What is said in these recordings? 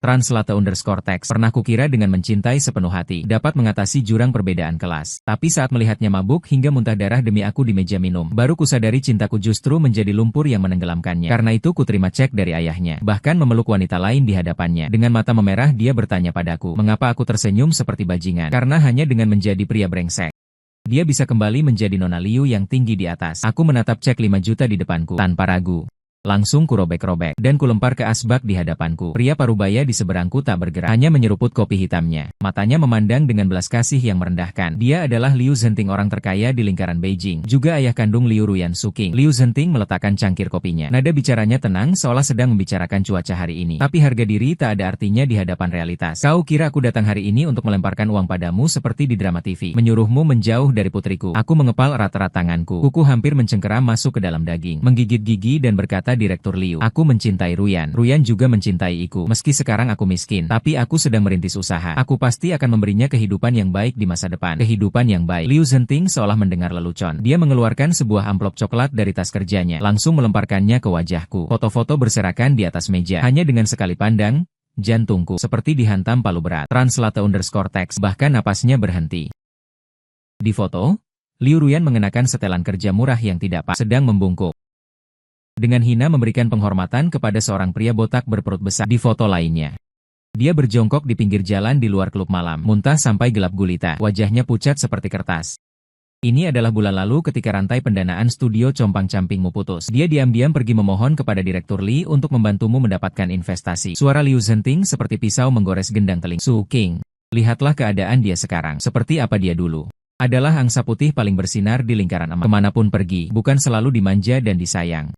Translate_text. Pernah kukira dengan mencintai sepenuh hati dapat mengatasi jurang perbedaan kelas. Tapi saat melihatnya mabuk hingga muntah darah demi aku di meja minum, baru kusadari cintaku justru menjadi lumpur yang menenggelamkannya. Karena itu kuterima cek dari ayahnya. Bahkan memeluk wanita lain di hadapannya. Dengan mata memerah dia bertanya padaku, mengapa aku tersenyum seperti bajingan? Karena hanya dengan menjadi pria brengsek, dia bisa kembali menjadi Nona Liu yang tinggi di atas. Aku menatap cek 5 juta di depanku, tanpa ragu. Langsung kurobek-robek, dan kulempar ke asbak di hadapanku. Pria parubaya di seberangku tak bergerak, hanya menyeruput kopi hitamnya. Matanya memandang dengan belas kasih yang merendahkan. Dia adalah Liu Zhenting, orang terkaya di lingkaran Beijing, juga ayah kandung Liu Ruyan Suking. Liu Zhenting meletakkan cangkir kopinya. Nada bicaranya tenang seolah sedang membicarakan cuaca hari ini. Tapi harga diri tak ada artinya di hadapan realitas. Kau kira aku datang hari ini untuk melemparkan uang padamu seperti di drama TV, menyuruhmu menjauh dari putriku. Aku mengepal erat-erat tanganku. Kuku hampir mencengkeram masuk ke dalam daging. Menggigit gigi dan berkata, Direktur Liu, aku mencintai Ruyan. Ruyan juga mencintai Iku. Meski sekarang aku miskin, tapi aku sedang merintis usaha. Aku pasti akan memberinya kehidupan yang baik di masa depan. Kehidupan yang baik. Liu Zhenting seolah mendengar lelucon. Dia mengeluarkan sebuah amplop coklat dari tas kerjanya, langsung melemparkannya ke wajahku. Foto-foto berserakan di atas meja. Hanya dengan sekali pandang, jantungku seperti dihantam palu berat. Translate_text. Bahkan napasnya berhenti. Di foto, Liu Ruyan mengenakan setelan kerja murah yang tidak pas, sedang membungkuk. Dengan hina memberikan penghormatan kepada seorang pria botak berperut besar. Di foto lainnya, dia berjongkok di pinggir jalan di luar klub malam, muntah sampai gelap gulita, wajahnya pucat seperti kertas. Ini adalah bulan lalu ketika rantai pendanaan studio compang-campingmu putus. Dia diam-diam pergi memohon kepada Direktur Li untuk membantumu mendapatkan investasi. Suara Liu Zhenting seperti pisau menggores gendang telinga. Suking, lihatlah keadaan dia sekarang. Seperti apa dia dulu. Adalah angsa putih paling bersinar di lingkaran emas. Kemanapun pergi, bukan selalu dimanja dan disayang.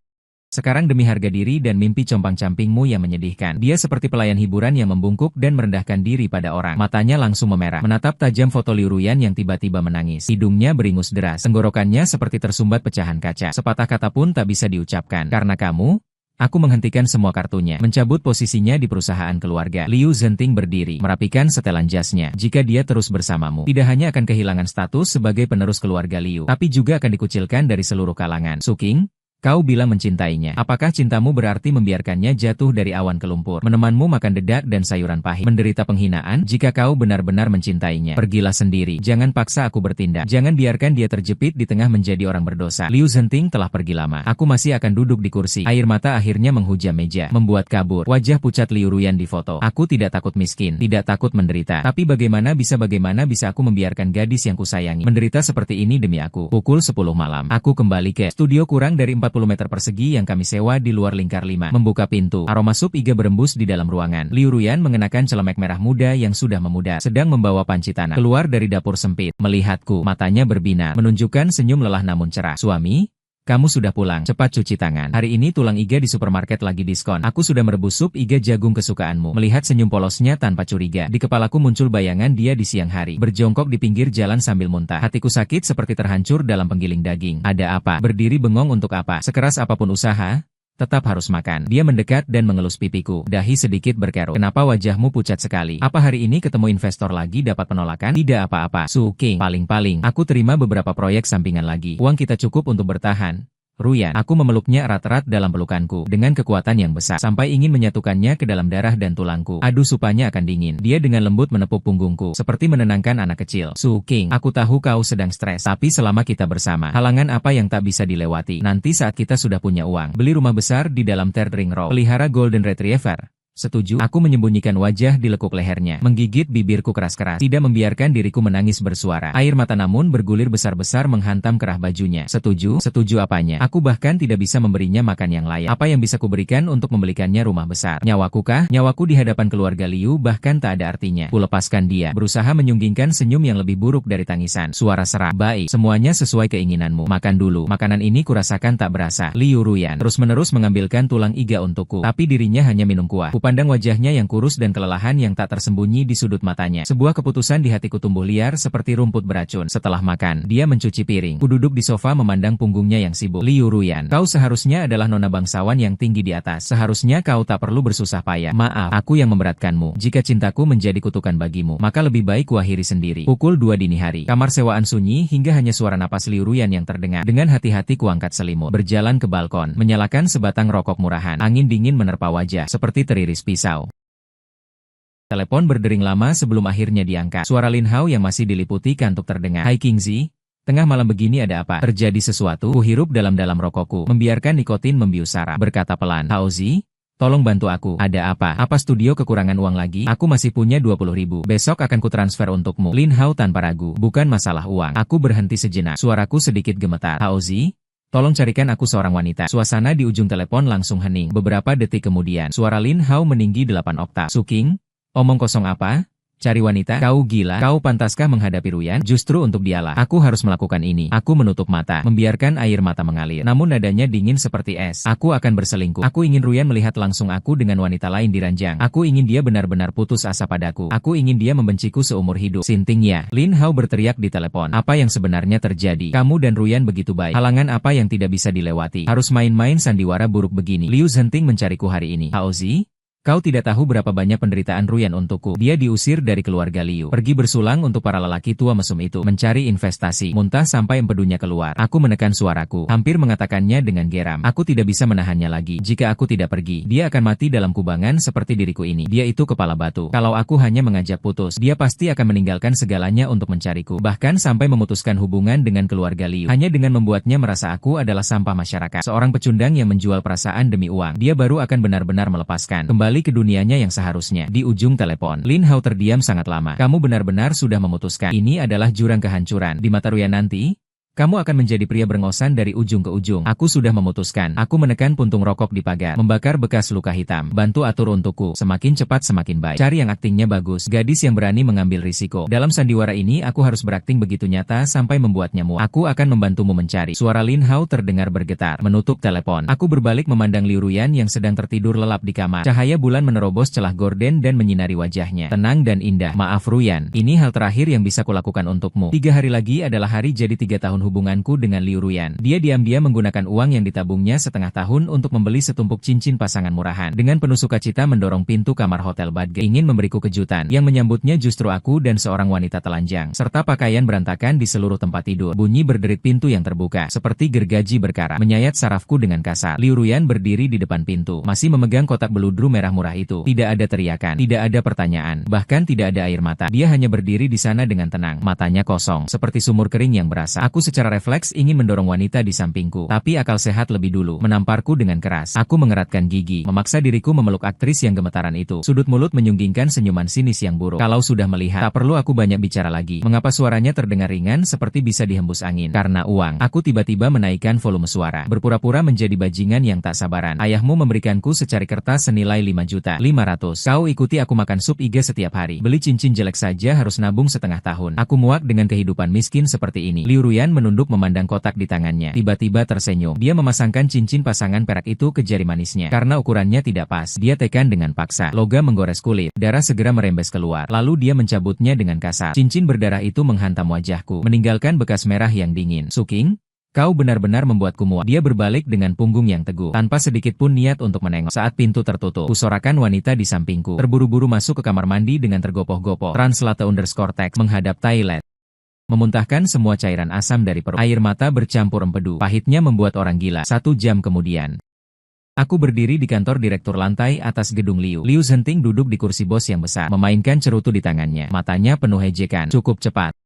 Sekarang demi harga diri dan mimpi compang-campingmu yang menyedihkan, dia seperti pelayan hiburan yang membungkuk dan merendahkan diri pada orang. Matanya langsung memerah, menatap tajam foto Liu Ruyan yang tiba-tiba menangis. Hidungnya beringus deras, tenggorokannya seperti tersumbat pecahan kaca. Sepatah kata pun tak bisa diucapkan. Karena kamu, aku menghentikan semua kartunya, mencabut posisinya di perusahaan keluarga. Liu Zhenting berdiri, merapikan setelan jasnya. Jika dia terus bersamamu, tidak hanya akan kehilangan status sebagai penerus keluarga Liu, tapi juga akan dikucilkan dari seluruh kalangan. Suking, kau bilang mencintainya. Apakah cintamu berarti membiarkannya jatuh dari awan ke lumpur, menemanmu makan dedak dan sayuran pahit, menderita penghinaan? Jika kau benar-benar mencintainya, pergilah sendiri. Jangan paksa aku bertindak. Jangan biarkan dia terjepit di tengah menjadi orang berdosa. Liu Zhenting telah pergi lama. Aku masih akan duduk di kursi. Air mata akhirnya menghujam meja, membuat kabur. Wajah pucat Liu Ruyan di foto. Aku tidak takut miskin, tidak takut menderita. Tapi bagaimana bisa aku membiarkan gadis yang kusayangi menderita seperti ini demi aku? Pukul 10 malam. Aku kembali ke studio kurang dari 40 meter persegi yang kami sewa di luar lingkar 5. Membuka pintu, aroma sup iga berembus di dalam ruangan. Liu Ruyan mengenakan celemek merah muda yang sudah memudar, sedang membawa panci tanah keluar dari dapur sempit. Melihatku, matanya berbinar, menunjukkan senyum lelah namun cerah. Suami, kamu sudah pulang, cepat cuci tangan. Hari ini tulang iga di supermarket lagi diskon. Aku sudah merebus sup iga jagung kesukaanmu. Melihat senyum polosnya tanpa curiga, di kepalaku muncul bayangan dia di siang hari, berjongkok di pinggir jalan sambil muntah. Hatiku sakit seperti terhancur dalam penggiling daging. Ada apa? Berdiri bengong untuk apa? Sekeras apapun usaha, tetap harus makan. Dia mendekat dan mengelus pipiku, dahi sedikit berkerut. Kenapa wajahmu pucat sekali? Apa hari ini ketemu investor lagi dapat penolakan? Tidak apa-apa, Suking. Paling-paling, aku terima beberapa proyek sampingan lagi. Uang kita cukup untuk bertahan. Ruyan, aku memeluknya erat-erat dalam pelukanku, dengan kekuatan yang besar, sampai ingin menyatukannya ke dalam darah dan tulangku. Aduh, supanya akan dingin. Dia dengan lembut menepuk punggungku, seperti menenangkan anak kecil. Suking, aku tahu kau sedang stres, tapi selama kita bersama, halangan apa yang tak bisa dilewati? Nanti saat kita sudah punya uang, beli rumah besar di dalam Third Ring Road, pelihara Golden Retriever. Setuju? Aku menyembunyikan wajah di lekuk lehernya, menggigit bibirku keras-keras, tidak membiarkan diriku menangis bersuara. Air mata namun bergulir besar-besar menghantam kerah bajunya. Setuju? Setuju apanya? Aku bahkan tidak bisa memberinya makan yang layak. Apa yang bisa kuberikan untuk membelikannya rumah besar? Nyawaku kah? Nyawaku di hadapan keluarga Liu bahkan tak ada artinya. Kulepaskan dia, berusaha menyunggingkan senyum yang lebih buruk dari tangisan. Suara serak. Baik, semuanya sesuai keinginanmu. Makan dulu. Makanan ini kurasakan tak berasa. Liu Ruyan terus-menerus mengambilkan tulang iga untukku, tapi dirinya hanya minum kuah. Pandang wajahnya yang kurus dan kelelahan yang tak tersembunyi di sudut matanya. Sebuah keputusan di hatiku tumbuh liar seperti rumput beracun. Setelah makan, dia mencuci piring. Ku duduk di sofa memandang punggungnya yang sibuk. Liu Ruyan, kau seharusnya adalah nona bangsawan yang tinggi di atas. Seharusnya kau tak perlu bersusah payah. Maaf, aku yang memberatkanmu. Jika cintaku menjadi kutukan bagimu, maka lebih baik kuakhiri sendiri. Pukul 2 dini hari. Kamar sewaan sunyi hingga hanya suara napas Liu Ruyan yang terdengar. Dengan hati-hati kuangkat selimut, berjalan ke balkon, menyalakan sebatang rokok murahan. Angin dingin menerpa wajah, seperti teriris pisau. Telepon berdering lama sebelum akhirnya diangkat. Suara Lin Hao yang masih diliputi kantuk terdengar. Hai Kingzi, tengah malam begini ada apa? Terjadi sesuatu? Kuhirup dalam-dalam rokokku, membiarkan nikotin membius saraf. Berkata pelan, Haozi, tolong bantu aku. Ada apa? Apa studio kekurangan uang lagi? Aku masih punya 20.000. Besok akan kutransfer untukmu. Lin Hao tanpa ragu. Bukan masalah uang. Aku berhenti sejenak. Suaraku sedikit gemetar. Haozi, tolong carikan aku seorang wanita. Suasana di ujung telepon langsung hening. Beberapa detik kemudian, suara Lin Hao meninggi 8 oktav. Suking, omong kosong apa? Cari wanita? Kau gila? Kau pantaskah menghadapi Ruyan? Justru untuk dialah aku harus melakukan ini. Aku menutup mata, membiarkan air mata mengalir. Namun nadanya dingin seperti es. Aku akan berselingkuh. Aku ingin Ruyan melihat langsung aku dengan wanita lain di ranjang. Aku ingin dia benar-benar putus asa padaku. Aku ingin dia membenciku seumur hidup. Sintingnya, Lin Hao berteriak di telepon. Apa yang sebenarnya terjadi? Kamu dan Ruyan begitu baik. Halangan apa yang tidak bisa dilewati? Harus main-main sandiwara buruk begini. Liu Zhenting mencariku hari ini. Haozi, kau tidak tahu berapa banyak penderitaan Ruyan untukku. Dia diusir dari keluarga Liu. Pergi bersulang untuk para lelaki tua mesum itu. Mencari investasi. Muntah sampai empedunya keluar. Aku menekan suaraku. Hampir mengatakannya dengan geram. Aku tidak bisa menahannya lagi. Jika aku tidak pergi, dia akan mati dalam kubangan seperti diriku ini. Dia itu kepala batu. Kalau aku hanya mengajak putus, dia pasti akan meninggalkan segalanya untuk mencariku. Bahkan sampai memutuskan hubungan dengan keluarga Liu. Hanya dengan membuatnya merasa aku adalah sampah masyarakat. Seorang pecundang yang menjual perasaan demi uang. Dia baru akan benar-benar melepaskan. Kembali ke dunianya yang seharusnya. Di ujung telepon, Lin Hao terdiam sangat lama. Kamu benar-benar sudah memutuskan. Ini adalah jurang kehancuran. Di mata Ruyan nanti, kamu akan menjadi pria berengosan dari ujung ke ujung. Aku sudah memutuskan. Aku menekan puntung rokok di pagar, membakar bekas luka hitam. Bantu atur untukku. Semakin cepat semakin baik. Cari yang aktingnya bagus. Gadis yang berani mengambil risiko. Dalam sandiwara ini aku harus berakting begitu nyata sampai membuatnya muak. Aku akan membantumu mencari. Suara Lin Hao terdengar bergetar. Menutup telepon. Aku berbalik memandang Liu Ruyan yang sedang tertidur lelap di kamar. Cahaya bulan menerobos celah gorden dan menyinari wajahnya. Tenang dan indah. Maaf Ruyan. Ini hal terakhir yang bisa kulakukan untukmu. 3 hari lagi adalah hari jadi 3 tahun hubunganku dengan Liu Ruyan. Dia diam-diam menggunakan uang yang ditabungnya setengah tahun untuk membeli setumpuk cincin pasangan murahan. Dengan penuh sukacita mendorong pintu kamar hotel Badge. Ingin memberiku kejutan. Yang menyambutnya justru aku dan seorang wanita telanjang. Serta pakaian berantakan di seluruh tempat tidur. Bunyi berderit pintu yang terbuka. Seperti gergaji berkarat. Menyayat sarafku dengan kasar. Liu Ruyan berdiri di depan pintu. Masih memegang kotak beludru merah murah itu. Tidak ada teriakan. Tidak ada pertanyaan. Bahkan tidak ada air mata. Dia hanya berdiri di sana dengan tenang. Matanya kosong. Seperti sumur kering yang berasa. Aku secara refleks ingin mendorong wanita di sampingku. Tapi akal sehat lebih dulu. Menamparku dengan keras. Aku mengeratkan gigi. Memaksa diriku memeluk aktris yang gemetaran itu. Sudut mulut menyunggingkan senyuman sinis yang buruk. Kalau sudah melihat, tak perlu aku banyak bicara lagi. Mengapa suaranya terdengar ringan seperti bisa dihembus angin? Karena uang. Aku tiba-tiba menaikkan volume suara. Berpura-pura menjadi bajingan yang tak sabaran. Ayahmu memberikanku secari kertas senilai 5.500.000. Kau ikuti aku makan sup iga setiap hari. Beli cincin jelek saja harus nabung setengah tahun. Aku muak dengan kehidupan miskin seperti ini. Liu Ruyan menunduk memandang kotak di tangannya. Tiba-tiba tersenyum. Dia memasangkan cincin pasangan perak itu ke jari manisnya. Karena ukurannya tidak pas, dia tekan dengan paksa. Logam menggores kulit. Darah segera merembes keluar. Lalu dia mencabutnya dengan kasar. Cincin berdarah itu menghantam wajahku, meninggalkan bekas merah yang dingin. Suking, kau benar-benar membuatku muak. Dia berbalik dengan punggung yang teguh, tanpa sedikit pun niat untuk menengok. Saat pintu tertutup, kusorakan wanita di sampingku. Terburu-buru masuk ke kamar mandi dengan tergopoh-gopoh. Translate_text menghadap toilet. Memuntahkan semua cairan asam dari perut. Air mata bercampur empedu. Pahitnya membuat orang gila. 1 jam kemudian, aku berdiri di kantor direktur lantai atas gedung Liu. Liu Zhenting duduk di kursi bos yang besar, memainkan cerutu di tangannya. Matanya penuh ejekan. Cukup cepat.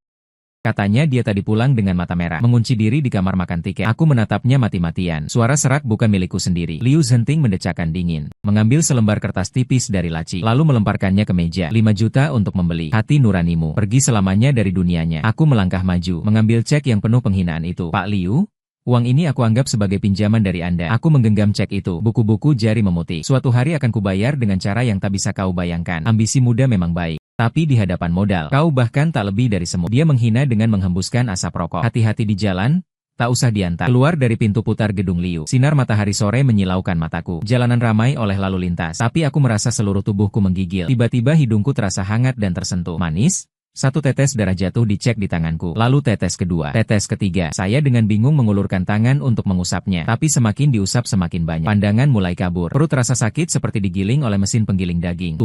Katanya dia tadi pulang dengan mata merah, mengunci diri di kamar makan tiket. Aku menatapnya mati-matian. Suara serak bukan milikku sendiri. Liu Zhenting mendecakkan dingin, mengambil selembar kertas tipis dari laci, lalu melemparkannya ke meja. 5 juta untuk membeli hati nuranimu. Pergi selamanya dari dunianya. Aku melangkah maju, mengambil cek yang penuh penghinaan itu. Pak Liu, uang ini aku anggap sebagai pinjaman dari Anda. Aku menggenggam cek itu. Buku-buku jari memutih. Suatu hari akan kubayar dengan cara yang tak bisa kau bayangkan. Ambisi muda memang baik. Tapi di hadapan modal, kau bahkan tak lebih dari semut. Dia menghina dengan menghembuskan asap rokok. Hati-hati di jalan, tak usah diantar. Keluar dari pintu putar gedung Liu. Sinar matahari sore menyilaukan mataku. Jalanan ramai oleh lalu lintas. Tapi aku merasa seluruh tubuhku menggigil. Tiba-tiba hidungku terasa hangat dan tersentuh. Manis? 1 tetes darah jatuh dicek di tanganku. Lalu tetes kedua, tetes ketiga. Saya dengan bingung mengulurkan tangan untuk mengusapnya. Tapi semakin diusap semakin banyak. Pandangan mulai kabur. Perut terasa sakit seperti digiling oleh mesin penggiling daging.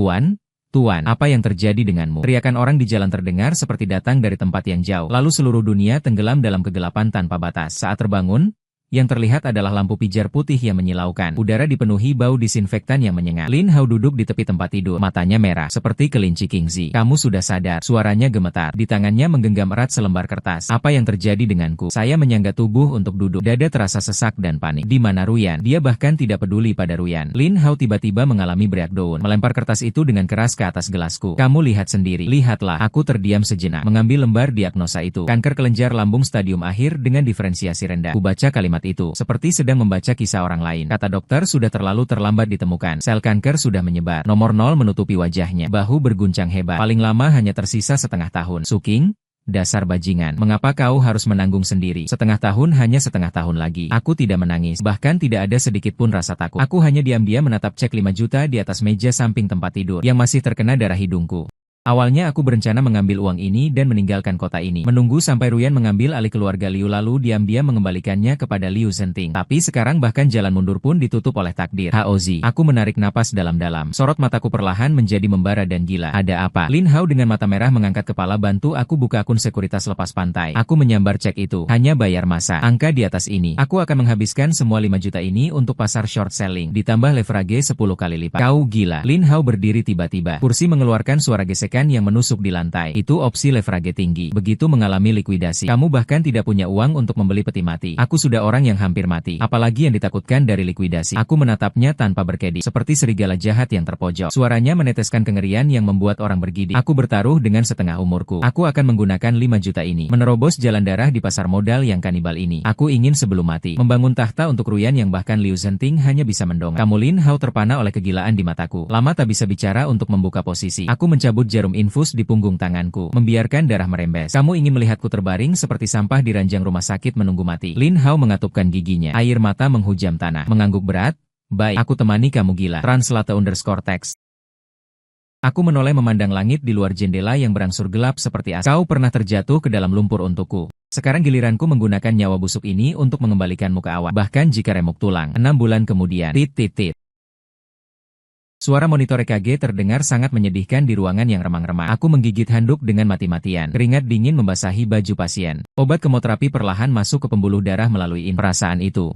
Tuan, apa yang terjadi denganmu? Teriakan orang di jalan terdengar seperti datang dari tempat yang jauh. Lalu seluruh dunia tenggelam dalam kegelapan tanpa batas. Saat terbangun, Yang terlihat adalah lampu pijar putih yang menyilaukan. Udara dipenuhi bau disinfektan yang menyengat. Lin Hao duduk di tepi tempat tidur. Matanya merah, seperti kelinci Kingzi. Kamu sudah sadar. Suaranya gemetar. Di tangannya menggenggam erat selembar kertas. Apa yang terjadi denganku? Saya menyangga tubuh untuk duduk. Dada terasa sesak dan panik. Di mana Ruyan? Dia bahkan tidak peduli pada Ruyan. Lin Hao tiba-tiba mengalami breakdown. Melempar kertas itu dengan keras ke atas gelasku. Kamu lihat sendiri. Lihatlah. Aku terdiam sejenak. Mengambil lembar diagnosa itu. Kanker kelenjar lambung stadium akhir dengan diferensiasi rendah. Kubaca kalimat itu, seperti sedang membaca kisah orang lain. Kata dokter sudah terlalu terlambat ditemukan. Sel kanker sudah menyebar. Nomor 0 menutupi wajahnya. Bahu berguncang hebat. Paling lama hanya tersisa setengah tahun. Suking? Dasar bajingan. Mengapa kau harus menanggung sendiri? Setengah tahun hanya setengah tahun lagi. Aku tidak menangis. Bahkan tidak ada sedikit pun rasa takut. Aku hanya diam-diam menatap cek 5 juta di atas meja samping tempat tidur, yang masih terkena darah hidungku. Awalnya aku berencana mengambil uang ini dan meninggalkan kota ini. Menunggu sampai Ruyan mengambil alih keluarga Liu lalu diam-diam mengembalikannya kepada Liu Zhenting. Tapi sekarang bahkan jalan mundur pun ditutup oleh takdir. Haozi. Aku menarik napas dalam-dalam. Sorot mataku perlahan menjadi membara dan gila. Ada apa? Lin Hao dengan mata merah mengangkat kepala. Bantu aku buka akun sekuritas lepas pantai. Aku menyambar cek itu. Hanya bayar masa. Angka di atas ini. Aku akan menghabiskan semua 5 juta ini untuk pasar short selling. Ditambah leverage 10 kali lipat. Kau gila. Lin Hao berdiri tiba-tiba. Kursi mengeluarkan suara gesek yang menusuk di lantai. Itu opsi leverage tinggi. Begitu mengalami likuidasi. Kamu bahkan tidak punya uang untuk membeli peti mati. Aku sudah orang yang hampir mati. Apalagi yang ditakutkan dari likuidasi. Aku menatapnya tanpa berkedip. Seperti serigala jahat yang terpojok. Suaranya meneteskan kengerian yang membuat orang bergidik. Aku bertaruh dengan setengah umurku. Aku akan menggunakan 5 juta ini. Menerobos jalan darah di pasar modal yang kanibal ini. Aku ingin sebelum mati. Membangun tahta untuk Ruyan yang bahkan Liu Zhenting hanya bisa mendongak. Kamu Lin Hao terpana oleh kegilaan di mataku. Lama tak bisa bicara untuk membuka posisi. Aku mencabut jarum infus di punggung tanganku, membiarkan darah merembes. Kamu ingin melihatku terbaring seperti sampah di ranjang rumah sakit menunggu mati. Lin Hao mengatupkan giginya. Air mata menghujam tanah. Mengangguk berat. Baik, aku temani kamu gila. Translate_text. Aku menoleh memandang langit di luar jendela yang berangsur gelap seperti asap. Kau pernah terjatuh ke dalam lumpur untukku. Sekarang giliranku menggunakan nyawa busuk ini untuk mengembalikanmu ke awal. Bahkan jika remuk tulang. 6 bulan kemudian. Suara monitor EKG terdengar sangat menyedihkan di ruangan yang remang-remang. Aku menggigit handuk dengan mati-matian. Keringat dingin membasahi baju pasien. Obat kemoterapi perlahan masuk ke pembuluh darah melalui perasaan itu.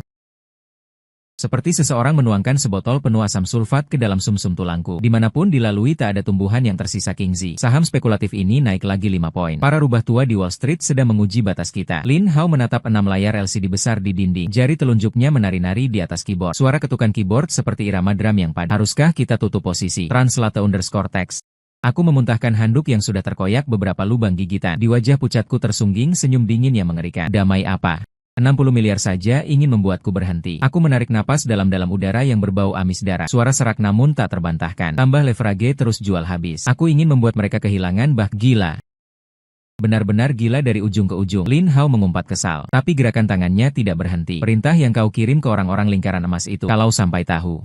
Seperti seseorang menuangkan sebotol penuh asam sulfat ke dalam sumsum tulangku. Dimanapun dilalui tak ada tumbuhan yang tersisa Kingzi. Saham spekulatif ini naik lagi 5 poin. Para rubah tua di Wall Street sedang menguji batas kita. Lin Hao menatap 6 layar LCD besar di dinding. Jari telunjuknya menari-nari di atas keyboard. Suara ketukan keyboard seperti irama drum yang padat. Haruskah kita tutup posisi? Translate_text. Aku memuntahkan handuk yang sudah terkoyak beberapa lubang gigitan. Di wajah pucatku tersungging senyum dingin yang mengerikan. Damai apa? 60 miliar saja ingin membuatku berhenti. Aku menarik napas dalam-dalam udara yang berbau amis darah. Suara serak namun tak terbantahkan. Tambah leverage terus jual habis. Aku ingin membuat mereka kehilangan gila. Benar-benar gila dari ujung ke ujung. Lin Hao mengumpat kesal. Tapi gerakan tangannya tidak berhenti. Perintah yang kau kirim ke orang-orang lingkaran emas itu. Kalau sampai tahu.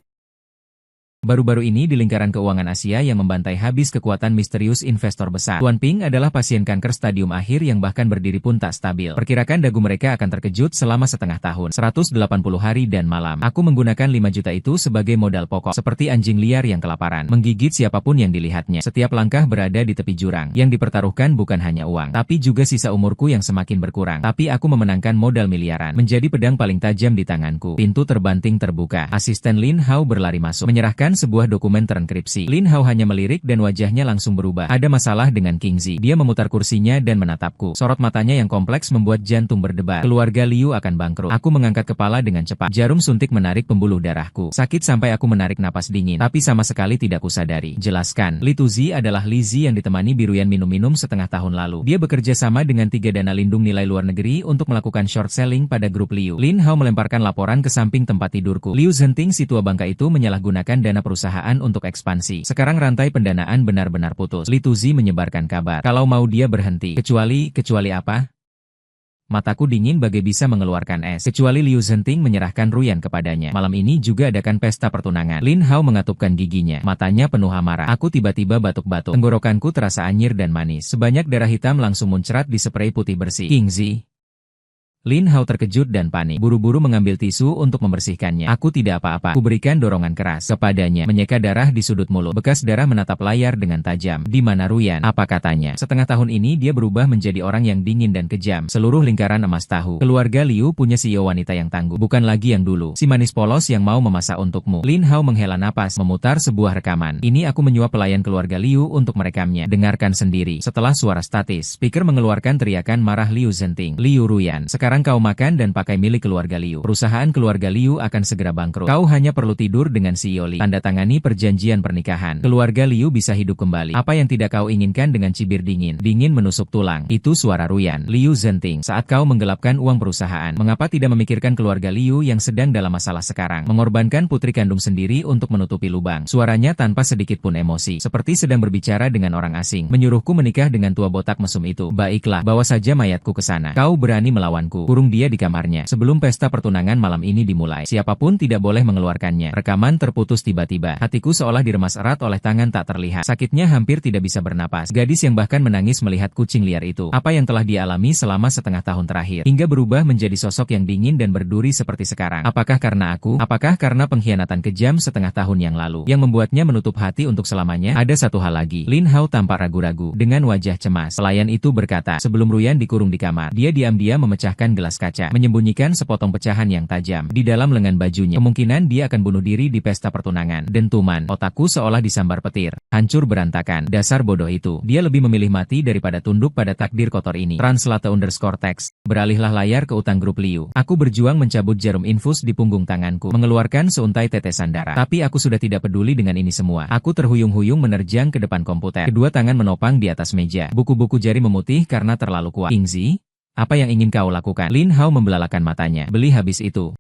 Baru-baru ini di lingkaran keuangan Asia yang membantai habis kekuatan misterius investor besar. Tuan Ping adalah pasien kanker stadium akhir yang bahkan berdiri pun tak stabil. Perkirakan dagu mereka akan terkejut selama setengah tahun. 180 hari dan malam. Aku menggunakan 5 juta itu sebagai modal pokok. Seperti anjing liar yang kelaparan. Menggigit siapapun yang dilihatnya. Setiap langkah berada di tepi jurang. Yang dipertaruhkan bukan hanya uang. Tapi juga sisa umurku yang semakin berkurang. Tapi aku memenangkan modal miliaran. Menjadi pedang paling tajam di tanganku. Pintu terbanting terbuka. Asisten Lin Hao berlari masuk. Menyerahkan sebuah dokumen terenkripsi. Lin Hao hanya melirik dan wajahnya langsung berubah. Ada masalah dengan Kingzi. Dia memutar kursinya dan menatapku. Sorot matanya yang kompleks membuat jantung berdebar. Keluarga Liu akan bangkrut. Aku mengangkat kepala dengan cepat. Jarum suntik menarik pembuluh darahku. Sakit sampai aku menarik napas dingin. Tapi sama sekali tidak kusadari. Jelaskan. Li Tuzi adalah Li Zi yang ditemani Biruyan minum-minum setengah tahun lalu. Dia bekerja sama dengan 3 dana lindung nilai luar negeri untuk melakukan short selling pada grup Liu. Lin Hao melemparkan laporan ke samping tempat tidurku. Liu Zhenting si tua bangka itu menyalahgunakan dana perusahaan untuk ekspansi. Sekarang rantai pendanaan benar-benar putus. Li Tuzi menyebarkan kabar. Kalau mau dia berhenti. Kecuali apa? Mataku dingin bagai bisa mengeluarkan es. Kecuali Liu Zhenting menyerahkan Ruyan kepadanya. Malam ini juga adakan pesta pertunangan. Lin Hao mengatupkan giginya. Matanya penuh amarah. Aku tiba-tiba batuk-batuk. Tenggorokanku terasa anyir dan manis. Sebanyak darah hitam langsung muncrat di spray putih bersih. Kingzi. Lin Hao terkejut dan panik. Buru-buru mengambil tisu untuk membersihkannya. Aku tidak apa-apa. Kuberikan dorongan keras kepadanya. Menyeka darah di sudut mulut. Bekas darah menatap layar dengan tajam. Di mana Ruyan? Apa katanya? Setengah tahun ini dia berubah menjadi orang yang dingin dan kejam. Seluruh lingkaran emas tahu. Keluarga Liu punya CEO wanita yang tangguh. Bukan lagi yang dulu. Si manis polos yang mau memasak untukmu. Lin Hao menghela napas. Memutar sebuah rekaman. Ini aku menyuap pelayan keluarga Liu untuk merekamnya. Dengarkan sendiri. Setelah suara statis, speaker mengeluarkan teriakan marah Liu Zhenting. Liu Ruyan. Sekarang kau makan dan pakai milik keluarga Liu. Perusahaan keluarga Liu akan segera bangkrut. Kau hanya perlu tidur dengan CEO Li. Tanda tangani perjanjian pernikahan. Keluarga Liu bisa hidup kembali. Apa yang tidak kau inginkan dengan cibir dingin? Dingin menusuk tulang. Itu suara Ruyan. Liu Zhenting, saat kau menggelapkan uang perusahaan, mengapa tidak memikirkan keluarga Liu yang sedang dalam masalah sekarang? Mengorbankan putri kandung sendiri untuk menutupi lubang. Suaranya tanpa sedikit pun emosi, seperti sedang berbicara dengan orang asing. Menyuruhku menikah dengan tua botak mesum itu. Baiklah, bawa saja mayatku ke sana. Kau berani melawanku? Kurung dia di kamarnya. Sebelum pesta pertunangan malam ini dimulai, siapapun tidak boleh mengeluarkannya. Rekaman terputus tiba-tiba. Hatiku seolah diremas erat oleh tangan tak terlihat. Sakitnya hampir tidak bisa bernapas. Gadis yang bahkan menangis melihat kucing liar itu. Apa yang telah dialami selama setengah tahun terakhir, hingga berubah menjadi sosok yang dingin dan berduri seperti sekarang. Apakah karena aku? Apakah karena pengkhianatan kejam setengah tahun yang lalu, yang membuatnya menutup hati untuk selamanya? Ada satu hal lagi. Lin Hao tampak ragu-ragu. Dengan wajah cemas, pelayan itu berkata, sebelum Ruyan dikurung di kamar, dia diam-diam memecahkan gelas kaca, menyembunyikan sepotong pecahan yang tajam di dalam lengan bajunya. Kemungkinan dia akan bunuh diri di pesta pertunangan. Dentuman. Otakku seolah disambar petir. Hancur berantakan. Dasar bodoh itu. Dia lebih memilih mati daripada tunduk pada takdir kotor ini. Translate_text. Beralihlah layar ke utang grup Liu. Aku berjuang mencabut jarum infus di punggung tanganku, mengeluarkan seuntai tetesan darah. Tapi aku sudah tidak peduli dengan ini semua. Aku terhuyung-huyung menerjang ke depan komputer. Kedua tangan menopang di atas meja. Buku-buku jari memutih karena terlalu kuat. Yingzi? Apa yang ingin kau lakukan? Lin Hao membelalakan matanya. Beli habis itu.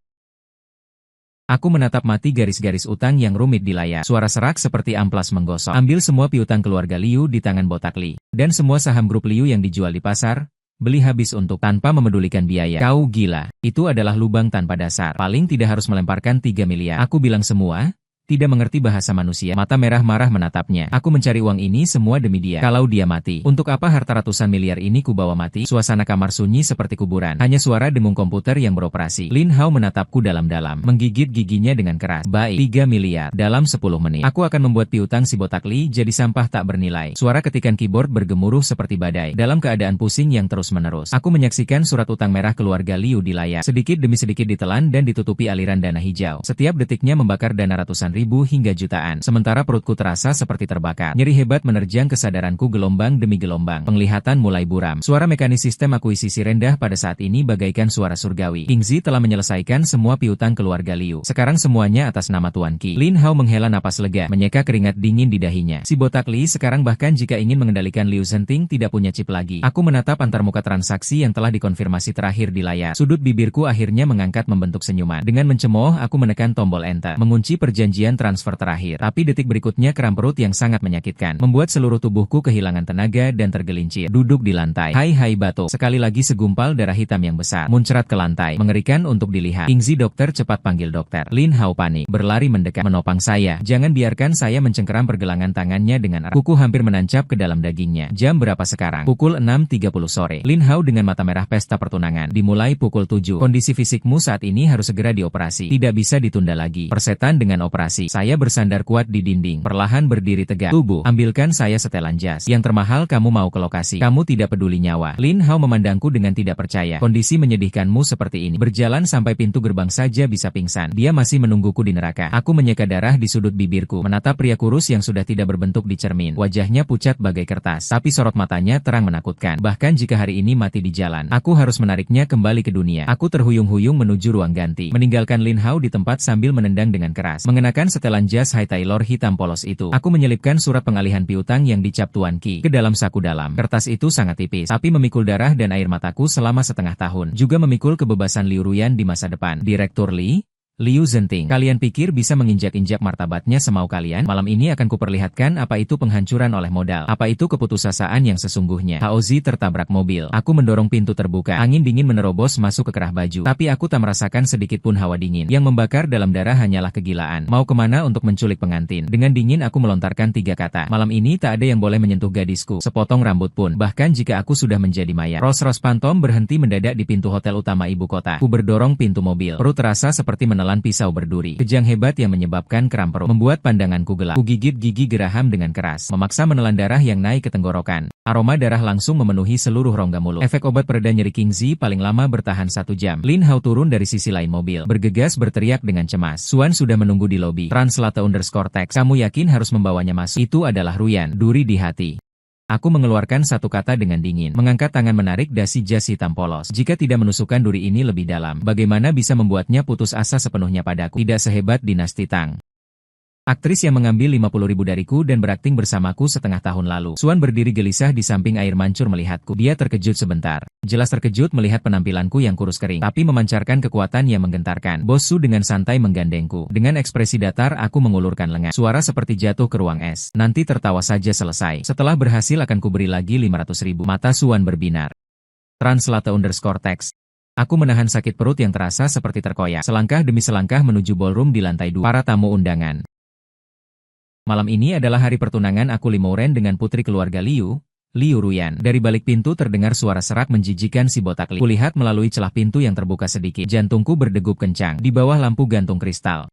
Aku menatap mati garis-garis utang yang rumit di layar. Suara serak seperti amplas menggosok. Ambil semua piutang keluarga Liu di tangan botak Li. Dan semua saham grup Liu yang dijual di pasar. Beli habis untuk tanpa memedulikan biaya. Kau gila. Itu adalah lubang tanpa dasar. Paling tidak harus melemparkan 3 miliar. Aku bilang semua. Tidak mengerti bahasa manusia. Mata merah marah menatapnya. Aku mencari uang ini semua demi dia. Kalau dia mati, untuk apa harta ratusan miliar ini kubawa mati? Suasana kamar sunyi seperti kuburan. Hanya suara dengung komputer yang beroperasi. Lin Hao menatapku dalam-dalam, menggigit giginya dengan keras. Baik, 3 miliar. Dalam 10 menit, aku akan membuat piutang si botak Li jadi sampah tak bernilai. Suara ketikan keyboard bergemuruh seperti badai. Dalam keadaan pusing yang terus-menerus, aku menyaksikan surat utang merah keluarga Liu di layar. Sedikit demi sedikit ditelan dan ditutupi aliran dana hijau. Setiap detiknya membakar dana ratusan ribu hingga jutaan. Sementara perutku terasa seperti terbakar. Nyeri hebat menerjang kesadaranku gelombang demi gelombang. Penglihatan mulai buram. Suara mekanis sistem akuisisi rendah pada saat ini bagaikan suara surgawi. Yingzi telah menyelesaikan semua piutang keluarga Liu. Sekarang semuanya atas nama Tuan Qi. Lin Hao menghela napas lega, menyeka keringat dingin di dahinya. Si botak Li sekarang bahkan jika ingin mengendalikan Liu Zhenting tidak punya chip lagi. Aku menatap antarmuka transaksi yang telah dikonfirmasi terakhir di layar. Sudut bibirku akhirnya mengangkat membentuk senyuman. Dengan mencemooh aku menekan tombol enter, mengunci perjanjian transfer terakhir. Tapi detik berikutnya kram perut yang sangat menyakitkan membuat seluruh tubuhku kehilangan tenaga dan tergelincir. Duduk di lantai. Hai Bato. Sekali lagi segumpal darah hitam yang besar muncrat ke lantai, mengerikan untuk dilihat. Yingzi, dokter, cepat panggil dokter. Lin Hao panik, berlari mendekat, menopang saya. Jangan biarkan saya mencengkeram pergelangan tangannya dengan erat. Kuku hampir menancap ke dalam dagingnya. Jam berapa sekarang? Pukul 6.30 sore. Lin Hao dengan mata merah. Pesta pertunangan dimulai pukul 7. Kondisi fisikmu saat ini harus segera dioperasi. Tidak bisa ditunda lagi. Persetan dengan operasi. Saya bersandar kuat di dinding, perlahan berdiri tegak. Tubuh, ambilkan saya setelan jas. Yang termahal kamu mau ke lokasi. Kamu tidak peduli nyawa. Lin Hao memandangku dengan tidak percaya. Kondisi menyedihkanmu seperti ini. Berjalan sampai pintu gerbang saja bisa pingsan. Dia masih menungguku di neraka. Aku menyeka darah di sudut bibirku, menatap pria kurus yang sudah tidak berbentuk di cermin. Wajahnya pucat bagai kertas, tapi sorot matanya terang menakutkan. Bahkan jika hari ini mati di jalan, aku harus menariknya kembali ke dunia. Aku terhuyung-huyung menuju ruang ganti, meninggalkan Lin Hao di tempat sambil menendang dengan keras. Mengenakan setelan jas Hai Taylor hitam polos itu, aku menyelipkan surat pengalihan piutang yang dicap Tuan Qi ke dalam saku dalam. Kertas itu sangat tipis, tapi memikul darah dan air mataku selama setengah tahun. Juga memikul kebebasan Liu Ruyan di masa depan. Direktur Li? Liu Zhenting, kalian pikir bisa menginjak-injak martabatnya semau kalian? Malam ini akan kuperlihatkan apa itu penghancuran oleh modal, apa itu keputusasaan yang sesungguhnya. Haozi tertabrak mobil. Aku mendorong pintu terbuka. Angin dingin menerobos masuk ke kerah baju. Tapi aku tak merasakan sedikit pun hawa dingin. Yang membakar dalam darah hanyalah kegilaan. Mau kemana untuk menculik pengantin? Dengan dingin aku melontarkan 3 kata. Malam ini tak ada yang boleh menyentuh gadisku. Sepotong rambut pun. Bahkan jika aku sudah menjadi mayat. Rolls-Royce Phantom berhenti mendadak di pintu hotel utama ibu kota. Ku berdorong pintu mobil. Perut terasa seperti menelan pisau berduri. Kejang hebat yang menyebabkan kram perut membuat pandanganku gelap. Ku gigit gigi geraham dengan keras, memaksa menelan darah yang naik ke tenggorokan. Aroma darah langsung memenuhi seluruh rongga mulut. Efek obat pereda nyeri Kingzi paling lama bertahan 1 jam. Lin Hao turun dari sisi lain mobil, bergegas berteriak dengan cemas. Suan sudah menunggu di lobi. Translate_text. Kamu yakin harus membawanya masuk? Itu adalah Ruyan. Duri di hati. Aku mengeluarkan 1 kata dengan dingin, mengangkat tangan menarik dasi jas hitam polos. Jika tidak menusukkan duri ini lebih dalam, bagaimana bisa membuatnya putus asa sepenuhnya padaku? Tidak sehebat dinasti Tang. Aktris yang mengambil 50.000 dariku dan berakting bersamaku setengah tahun lalu. Suan berdiri gelisah di samping air mancur melihatku. Dia terkejut sebentar. Jelas terkejut melihat penampilanku yang kurus kering, tapi memancarkan kekuatan yang menggentarkan. Bos Su dengan santai menggandengku. Dengan ekspresi datar aku mengulurkan lengan. Suara seperti jatuh ke ruang es. Nanti tertawa saja selesai. Setelah berhasil akan kuberi lagi 500.000. Mata Suan berbinar. Translate_text. Aku menahan sakit perut yang terasa seperti terkoyak. Selangkah demi selangkah menuju ballroom di lantai 2. Para tamu undangan. Malam ini adalah hari pertunangan aku Limoren dengan putri keluarga Liu Ruyan. Dari balik pintu terdengar suara serak menjijikan si botak Li. Kulihat melalui celah pintu yang terbuka sedikit. Jantungku berdegup kencang. Di bawah lampu gantung kristal,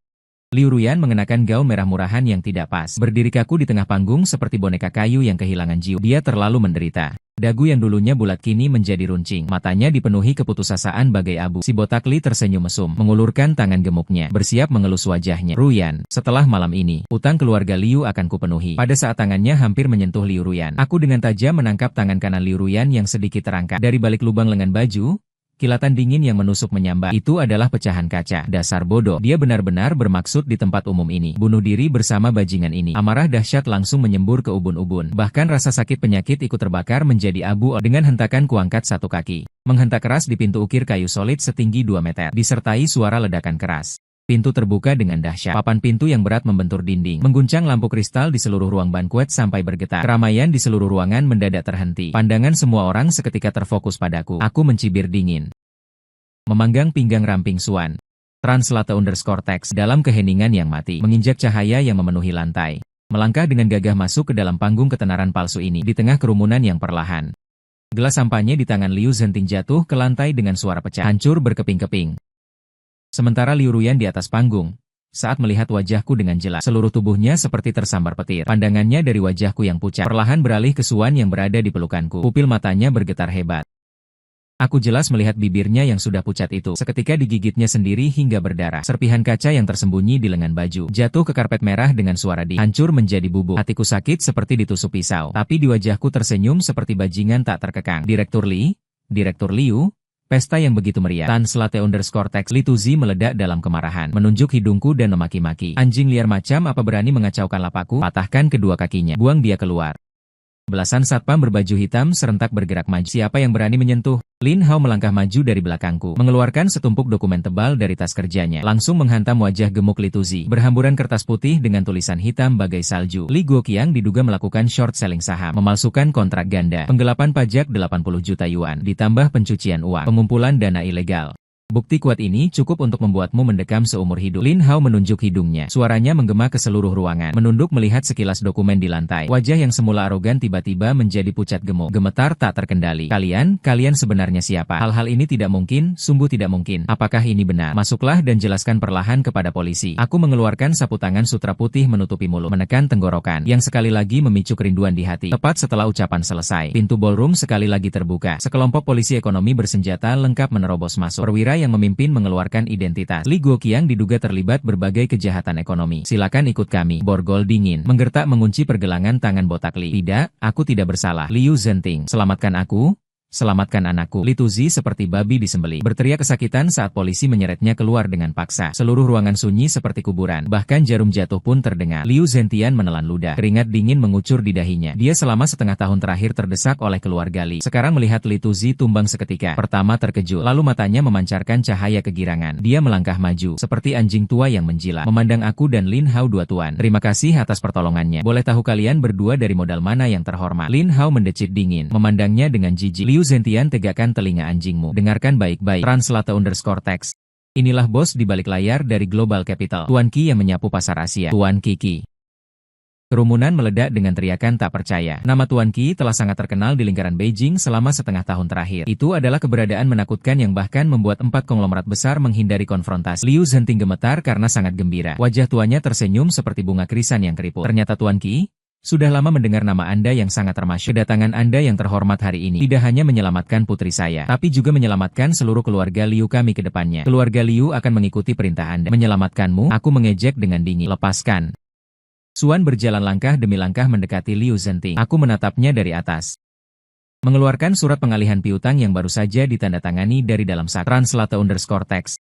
Liu Ruyan mengenakan gaun merah murahan yang tidak pas. Berdiri kaku di tengah panggung seperti boneka kayu yang kehilangan jiwa. Dia terlalu menderita. Dagu yang dulunya bulat kini menjadi runcing. Matanya dipenuhi keputusasaan bagai abu. Si botak Li tersenyum mesum, mengulurkan tangan gemuknya, bersiap mengelus wajahnya. Ruyan, setelah malam ini, utang keluarga Liu akan kupenuhi. Pada saat tangannya hampir menyentuh Liu Ruyan, aku dengan tajam menangkap tangan kanan Liu Ruyan yang sedikit terangkat. Dari balik lubang lengan baju, kilatan dingin yang menusuk menyambar. Itu adalah pecahan kaca. Dasar bodoh. Dia benar-benar bermaksud di tempat umum ini. Bunuh diri bersama bajingan ini. Amarah dahsyat langsung menyembur ke ubun-ubun. Bahkan rasa sakit penyakit ikut terbakar menjadi abu. Dengan hentakan kuangkat 1 kaki, menghentak keras di pintu ukir kayu solid setinggi 2 meter. Disertai suara ledakan keras. Pintu terbuka dengan dahsyat. Papan pintu yang berat membentur dinding. Mengguncang lampu kristal di seluruh ruang bankuet sampai bergetar. Keramaian di seluruh ruangan mendadak terhenti. Pandangan semua orang seketika terfokus padaku. Aku mencibir dingin. Memanggang pinggang ramping Suan. Translate_text. Dalam keheningan yang mati, menginjak cahaya yang memenuhi lantai. Melangkah dengan gagah masuk ke dalam panggung ketenaran palsu ini. Di tengah kerumunan yang perlahan, gelas sampahnya di tangan Liu Zhenting jatuh ke lantai dengan suara pecah. Hancur berkeping-keping. Sementara Liu Ruyan di atas panggung, saat melihat wajahku dengan jelas, seluruh tubuhnya seperti tersambar petir. Pandangannya dari wajahku yang pucat, perlahan beralih ke Suan yang berada di pelukanku. Pupil matanya bergetar hebat. Aku jelas melihat bibirnya yang sudah pucat itu. Seketika digigitnya sendiri hingga berdarah. Serpihan kaca yang tersembunyi di lengan baju jatuh ke karpet merah dengan suara ding. Hancur menjadi bubuk. Hatiku sakit seperti ditusuk pisau. Tapi di wajahku tersenyum seperti bajingan tak terkekang. Direktur Liu, pesta yang begitu meriah. Translate_text. Li Tuzi meledak dalam kemarahan, menunjuk hidungku dan memaki-maki. Anjing liar macam apa berani mengacaukan lapakku? Patahkan kedua kakinya. Buang dia keluar. Belasan satpam berbaju hitam serentak bergerak maju. Siapa yang berani menyentuh? Lin Hao melangkah maju dari belakangku, mengeluarkan setumpuk dokumen tebal dari tas kerjanya, langsung menghantam wajah gemuk Li Tuzi. Berhamburan kertas putih dengan tulisan hitam bagai salju. Li Guoqiang diduga melakukan short selling saham, memalsukan kontrak ganda, penggelapan pajak 80 juta yuan, ditambah pencucian uang, pengumpulan dana ilegal. Bukti kuat ini cukup untuk membuatmu mendekam seumur hidup. Lin Hao menunjuk hidungnya. Suaranya menggema ke seluruh ruangan. Menunduk melihat sekilas dokumen di lantai. Wajah yang semula arogan tiba-tiba menjadi pucat gemuk. Gemetar tak terkendali. Kalian sebenarnya siapa? Hal-hal ini tidak mungkin, sungguh tidak mungkin. Apakah ini benar? Masuklah dan jelaskan perlahan kepada polisi. Aku mengeluarkan sapu tangan sutra putih menutupi mulut. Menekan tenggorokan, yang sekali lagi memicu kerinduan di hati. Tepat setelah ucapan selesai, pintu ballroom sekali lagi terbuka. Sekelompok polisi ekonomi bersenjata lengkap menerobos masuk. Perwira yang memimpin mengeluarkan identitas. Li Guoqiang diduga terlibat berbagai kejahatan ekonomi. Silakan ikut kami. Borgol dingin menggertak mengunci pergelangan tangan botak Li. Tidak, aku tidak bersalah. Liu Zhenting, selamatkan aku. Selamatkan anakku. Li Tuzi seperti babi disembelih. Berteriak kesakitan saat polisi menyeretnya keluar dengan paksa. Seluruh ruangan sunyi seperti kuburan. Bahkan jarum jatuh pun terdengar. Liu Zentian menelan ludah. Keringat dingin mengucur di dahinya. Dia selama setengah tahun terakhir terdesak oleh keluarga Li. Sekarang melihat Li Tuzi tumbang seketika. Pertama terkejut, lalu matanya memancarkan cahaya kegirangan. Dia melangkah maju, seperti anjing tua yang menjilat. Memandang aku dan Lin Hao dua tuan. Terima kasih atas pertolongannya. Boleh tahu kalian berdua dari modal mana yang terhormat? Lin Hao mendecit dingin, memandangnya dengan jijik. Liu Zentian, tegakkan telinga anjingmu. Dengarkan baik-baik. Translate_text. Inilah bos di balik layar dari Global Capital. Tuan Qi yang menyapu pasar Asia. Tuan Qi. Kerumunan meledak dengan teriakan tak percaya. Nama Tuan Qi telah sangat terkenal di lingkaran Beijing selama setengah tahun terakhir. Itu adalah keberadaan menakutkan yang bahkan membuat 4 konglomerat besar menghindari konfrontasi. Liu Zhenting gemetar karena sangat gembira. Wajah tuannya tersenyum seperti bunga krisan yang keriput. Ternyata Tuan Qi, sudah lama mendengar nama Anda yang sangat termasyhur. Kedatangan Anda yang terhormat hari ini tidak hanya menyelamatkan putri saya, tapi juga menyelamatkan seluruh keluarga Liu kami ke depannya. Keluarga Liu akan mengikuti perintah Anda. Menyelamatkanmu? Aku mengejek dengan dingin. Lepaskan. Xuan berjalan langkah demi langkah mendekati Liu Zhenting. Aku menatapnya dari atas. Mengeluarkan surat pengalihan piutang yang baru saja ditandatangani dari dalam sak. Translate_text.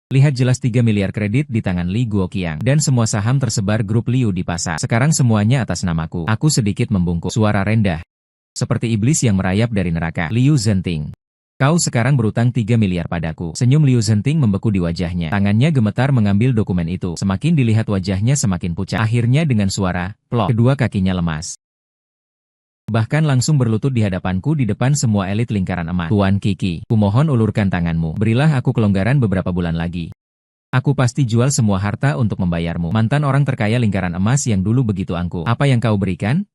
Lihat jelas 3 miliar kredit di tangan Li Guoqiang, dan semua saham tersebar grup Liu di pasar. Sekarang semuanya atas namaku. Aku sedikit membungkuk. Suara rendah, seperti iblis yang merayap dari neraka. Liu Zhenting, kau sekarang berutang 3 miliar padaku. Senyum Liu Zhenting membeku di wajahnya. Tangannya gemetar mengambil dokumen itu. Semakin dilihat wajahnya semakin pucat. Akhirnya dengan suara plok, kedua kakinya lemas. Bahkan langsung berlutut di hadapanku di depan semua elit lingkaran emas. Tuan Qi, kumohon ulurkan tanganmu. Berilah aku kelonggaran beberapa bulan lagi. Aku pasti jual semua harta untuk membayarmu. Mantan orang terkaya lingkaran emas yang dulu begitu angkuh. Apa yang kau berikan?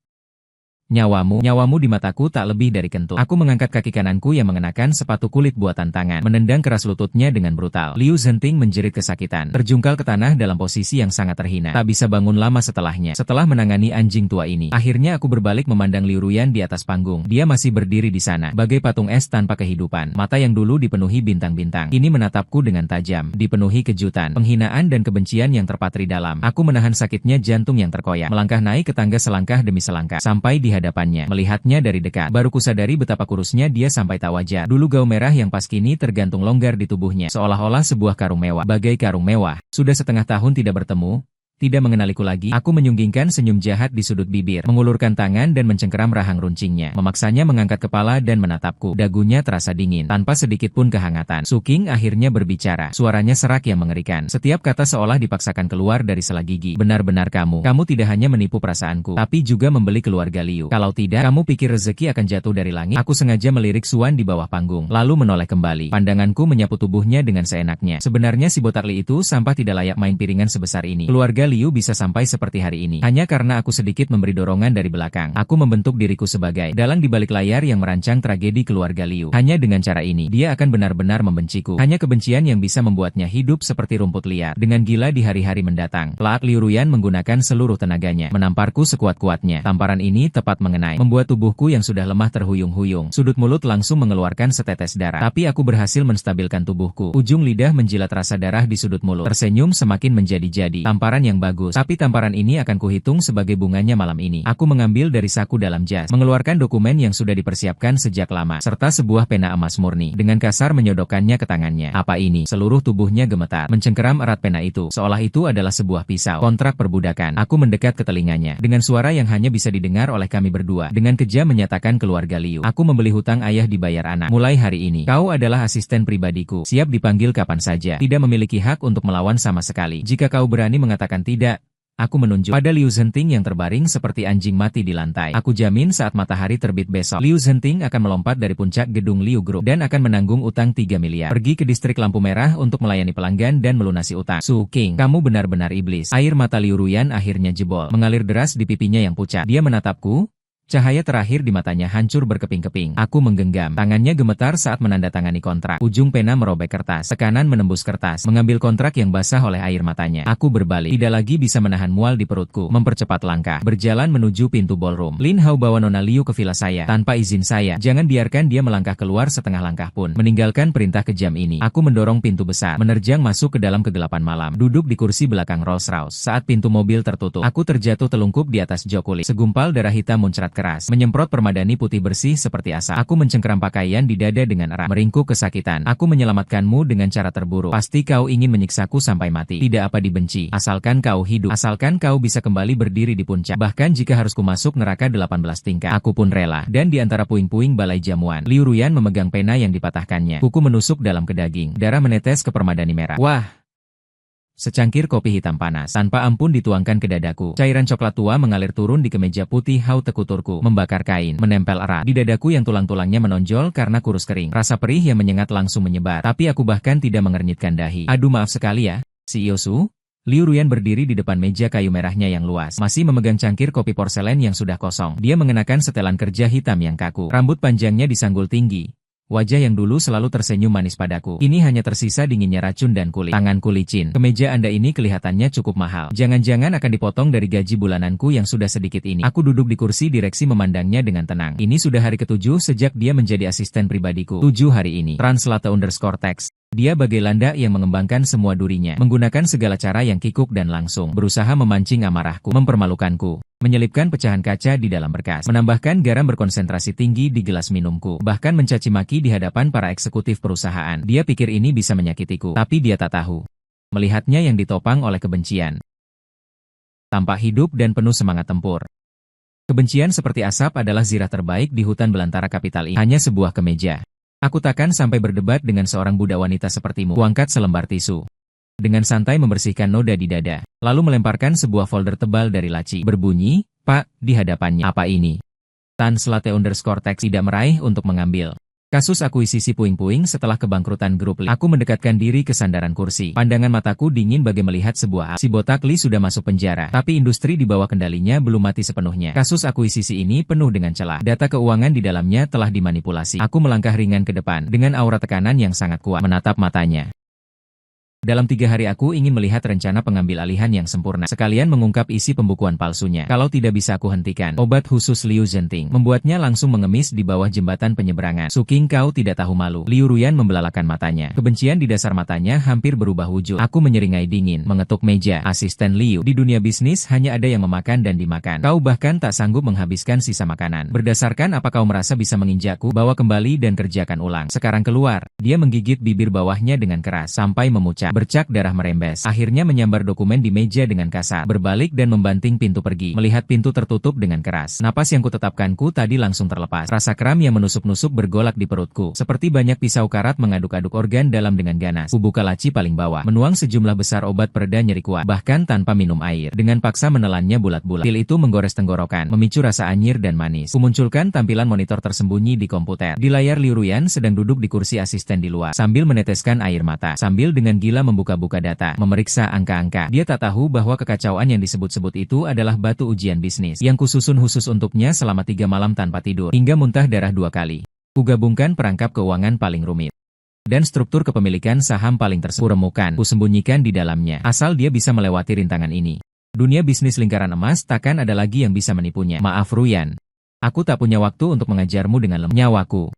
Nyawamu di mataku tak lebih dari kentut. Aku mengangkat kaki kananku yang mengenakan sepatu kulit buatan tangan, menendang keras lututnya dengan brutal. Liu Zhenting menjerit kesakitan, terjungkal ke tanah dalam posisi yang sangat terhina. Tak bisa bangun lama setelahnya. Setelah menangani anjing tua ini, akhirnya aku berbalik memandang Liu Ruyan di atas panggung. Dia masih berdiri di sana, bagai patung es tanpa kehidupan. Mata yang dulu dipenuhi bintang-bintang, ini menatapku dengan tajam, dipenuhi kejutan, penghinaan dan kebencian yang terpatri dalam. Aku menahan sakitnya jantung yang terkoyak, melangkah naik ke tangga selangkah demi selangkah, sampai di hadapannya. Melihatnya dari dekat, baru kusadari betapa kurusnya dia sampai tak wajar. Dulu gaun merah yang pas kini tergantung longgar di tubuhnya, seolah-olah sebuah karung mewah. Bagai karung mewah. Sudah setengah tahun tidak bertemu, tidak mengenaliku lagi. Aku menyunggingkan senyum jahat di sudut bibir, mengulurkan tangan dan mencengkeram rahang runcingnya. Memaksanya mengangkat kepala dan menatapku. Dagunya terasa dingin, tanpa sedikit pun kehangatan. Su Qing akhirnya berbicara. Suaranya serak yang mengerikan. Setiap kata seolah dipaksakan keluar dari sela gigi. Benar-benar kamu tidak hanya menipu perasaanku, tapi juga membeli keluarga Liu. Kalau tidak, kamu pikir rezeki akan jatuh dari langit? Aku sengaja melirik Xuan di bawah panggung, lalu menoleh kembali. Pandanganku menyapu tubuhnya dengan seenaknya. Sebenarnya si botak Li itu sampah tidak layak main piringan sebesar ini. Keluarga Liu bisa sampai seperti hari ini hanya karena aku sedikit memberi dorongan dari belakang. Aku membentuk diriku sebagai dalang di balik layar yang merancang tragedi keluarga Liu. Hanya dengan cara ini, dia akan benar-benar membenciku. Hanya kebencian yang bisa membuatnya hidup seperti rumput liar, dengan gila di hari-hari mendatang. Kelak Liu Ruyan menggunakan seluruh tenaganya, menamparku sekuat-kuatnya. Tamparan ini tepat mengenai, membuat tubuhku yang sudah lemah terhuyung-huyung. Sudut mulut langsung mengeluarkan setetes darah. Tapi aku berhasil menstabilkan tubuhku. Ujung lidah menjilat rasa darah di sudut mulut. Tersenyum semakin menjadi-jadi. Tamparan yang bagus. Tapi tamparan ini akan kuhitung sebagai bunganya malam ini. Aku mengambil dari saku dalam jas, mengeluarkan dokumen yang sudah dipersiapkan sejak lama, serta sebuah pena emas murni. Dengan kasar menyodokkannya ke tangannya. Apa ini? Seluruh tubuhnya gemetar, mencengkeram erat pena itu, seolah itu adalah sebuah pisau. Kontrak perbudakan. Aku mendekat ke telinganya, dengan suara yang hanya bisa didengar oleh kami berdua. Dengan kejam menyatakan keluarga Liu. Aku membeli hutang ayah dibayar anak. Mulai hari ini, kau adalah asisten pribadiku. Siap dipanggil kapan saja. Tidak memiliki hak untuk melawan sama sekali. Jika kau berani mengatakan tidak, aku menunjuk pada Liu Zhenting yang terbaring seperti anjing mati di lantai. Aku jamin saat matahari terbit besok, Liu Zhenting akan melompat dari puncak gedung Liu Group dan akan menanggung utang 3 miliar. Pergi ke distrik lampu merah untuk melayani pelanggan dan melunasi utang. Su Qing, kamu benar-benar iblis. Air mata Liu Ruyan akhirnya jebol, mengalir deras di pipinya yang pucat. Dia menatapku. Cahaya terakhir di matanya hancur berkeping-keping. Aku menggenggam. Tangannya gemetar saat menandatangani kontrak. Ujung pena merobek kertas. Tekanan menembus kertas. Mengambil kontrak yang basah oleh air matanya. Aku berbalik. Tidak lagi bisa menahan mual di perutku. Mempercepat langkah. Berjalan menuju pintu ballroom. Lin Hao bawa Nona Liu ke villa saya. Tanpa izin saya. Jangan biarkan dia melangkah keluar setengah langkah pun. Meninggalkan perintah kejam ini. Aku mendorong pintu besar. Menerjang masuk ke dalam kegelapan malam. Duduk di kursi belakang Rolls Royce. Saat pintu mobil tertutup, aku terjatuh telungkup di atas jok kulit. Segumpal darah hitam muncrat sangat keras, menyemprot permadani putih bersih seperti asap. Aku mencengkeram pakaian di dada dengan erat, meringkuk kesakitan. Aku menyelamatkanmu dengan cara terburuk. Pasti kau ingin menyiksaku sampai mati. Tidak apa dibenci, asalkan kau hidup, asalkan kau bisa kembali berdiri di puncak. Bahkan jika harus kumasuk neraka 18 tingkat, aku pun rela. Dan di antara puing-puing balai jamuan, Liu Ruyan memegang pena yang dipatahkannya. Kuku menusuk dalam ke daging, darah menetes ke permadani merah. Wah! Secangkir kopi hitam panas, tanpa ampun dituangkan ke dadaku. Cairan coklat tua mengalir turun di kemeja putih hau tekuturku, membakar kain, menempel erat. Di dadaku yang tulang-tulangnya menonjol karena kurus kering. Rasa perih yang menyengat langsung menyebar, tapi aku bahkan tidak mengernyitkan dahi. Aduh maaf sekali ya, CEO Su. Liu Ruyan berdiri di depan meja kayu merahnya yang luas, masih memegang cangkir kopi porselen yang sudah kosong. Dia mengenakan setelan kerja hitam yang kaku. Rambut panjangnya disanggul tinggi. Wajah yang dulu selalu tersenyum manis padaku, ini hanya tersisa dinginnya racun dan kulit. Tanganku licin. Kemeja Anda ini kelihatannya cukup mahal. Jangan-jangan akan dipotong dari gaji bulananku yang sudah sedikit ini. Aku duduk di kursi direksi memandangnya dengan tenang. Ini sudah hari ke-7 sejak dia menjadi asisten pribadiku. 7 hari ini. Translate_text. Dia bagai landak yang mengembangkan semua durinya, menggunakan segala cara yang kikuk dan langsung, berusaha memancing amarahku, mempermalukanku, menyelipkan pecahan kaca di dalam berkas, menambahkan garam berkonsentrasi tinggi di gelas minumku, bahkan mencaci maki di hadapan para eksekutif perusahaan. Dia pikir ini bisa menyakitiku, tapi dia tak tahu. Melihatnya yang ditopang oleh kebencian, tampak hidup dan penuh semangat tempur. Kebencian seperti asap adalah zirah terbaik di hutan belantara kapital ini. Hanya sebuah kemeja. Aku takkan sampai berdebat dengan seorang budak wanita sepertimu. Kuangkat selembar tisu. Dengan santai membersihkan noda di dada, lalu melemparkan sebuah folder tebal dari laci. Berbunyi, Pak, di hadapannya. Apa ini? Translate_text tidak meraih untuk mengambil. Kasus akuisisi puing-puing setelah kebangkrutan grup Li. Aku mendekatkan diri ke sandaran kursi. Pandangan mataku dingin bagai melihat sebuah si botak Li sudah masuk penjara. Tapi industri di bawah kendalinya belum mati sepenuhnya. Kasus akuisisi ini penuh dengan celah. Data keuangan di dalamnya telah dimanipulasi. Aku melangkah ringan ke depan, dengan aura tekanan yang sangat kuat, menatap matanya. Dalam 3 hari aku ingin melihat rencana pengambil alihan yang sempurna, sekalian mengungkap isi pembukuan palsunya. Kalau tidak bisa aku hentikan, obat khusus Liu Zhenting membuatnya langsung mengemis di bawah jembatan penyeberangan. Suking kau tidak tahu malu. Liu Ruyan membelalakan matanya. Kebencian di dasar matanya hampir berubah wujud. Aku menyeringai dingin, mengetuk meja. Asisten Liu, di dunia bisnis hanya ada yang memakan dan dimakan. Kau bahkan tak sanggup menghabiskan sisa makanan. Berdasarkan apa kau merasa bisa menginjakku? Bawa kembali dan kerjakan ulang. Sekarang keluar. Dia menggigit bibir bawahnya dengan keras, sampai memucat. Bercak darah merembes. Akhirnya menyambar dokumen di meja dengan kasar, berbalik dan membanting pintu pergi. Melihat pintu tertutup dengan keras, napas yang kutetapkanku tadi langsung terlepas. Rasa kram yang menusuk-nusuk bergolak di perutku, seperti banyak pisau karat mengaduk-aduk organ dalam dengan ganas. Kubuka laci paling bawah, menuang sejumlah besar obat pereda nyeri kuat, bahkan tanpa minum air. Dengan paksa menelannya bulat-bulat. Pil itu menggores tenggorokan, memicu rasa anyir dan manis. Kumunculkan tampilan monitor tersembunyi di komputer. Di layar Liu Ruyan sedang duduk di kursi asisten di luar, sambil meneteskan air mata, sambil dengan gila membuka-buka data, memeriksa angka-angka. Dia tak tahu bahwa kekacauan yang disebut-sebut itu adalah batu ujian bisnis, yang kususun khusus untuknya selama 3 malam tanpa tidur, hingga muntah darah 2 kali. Kugabungkan perangkap keuangan paling rumit dan struktur kepemilikan saham paling remukan, kusembunyikan di dalamnya, asal dia bisa melewati rintangan ini. Dunia bisnis lingkaran emas takkan ada lagi yang bisa menipunya. Maaf Ruyan, aku tak punya waktu untuk mengajarmu dengan nyawaku.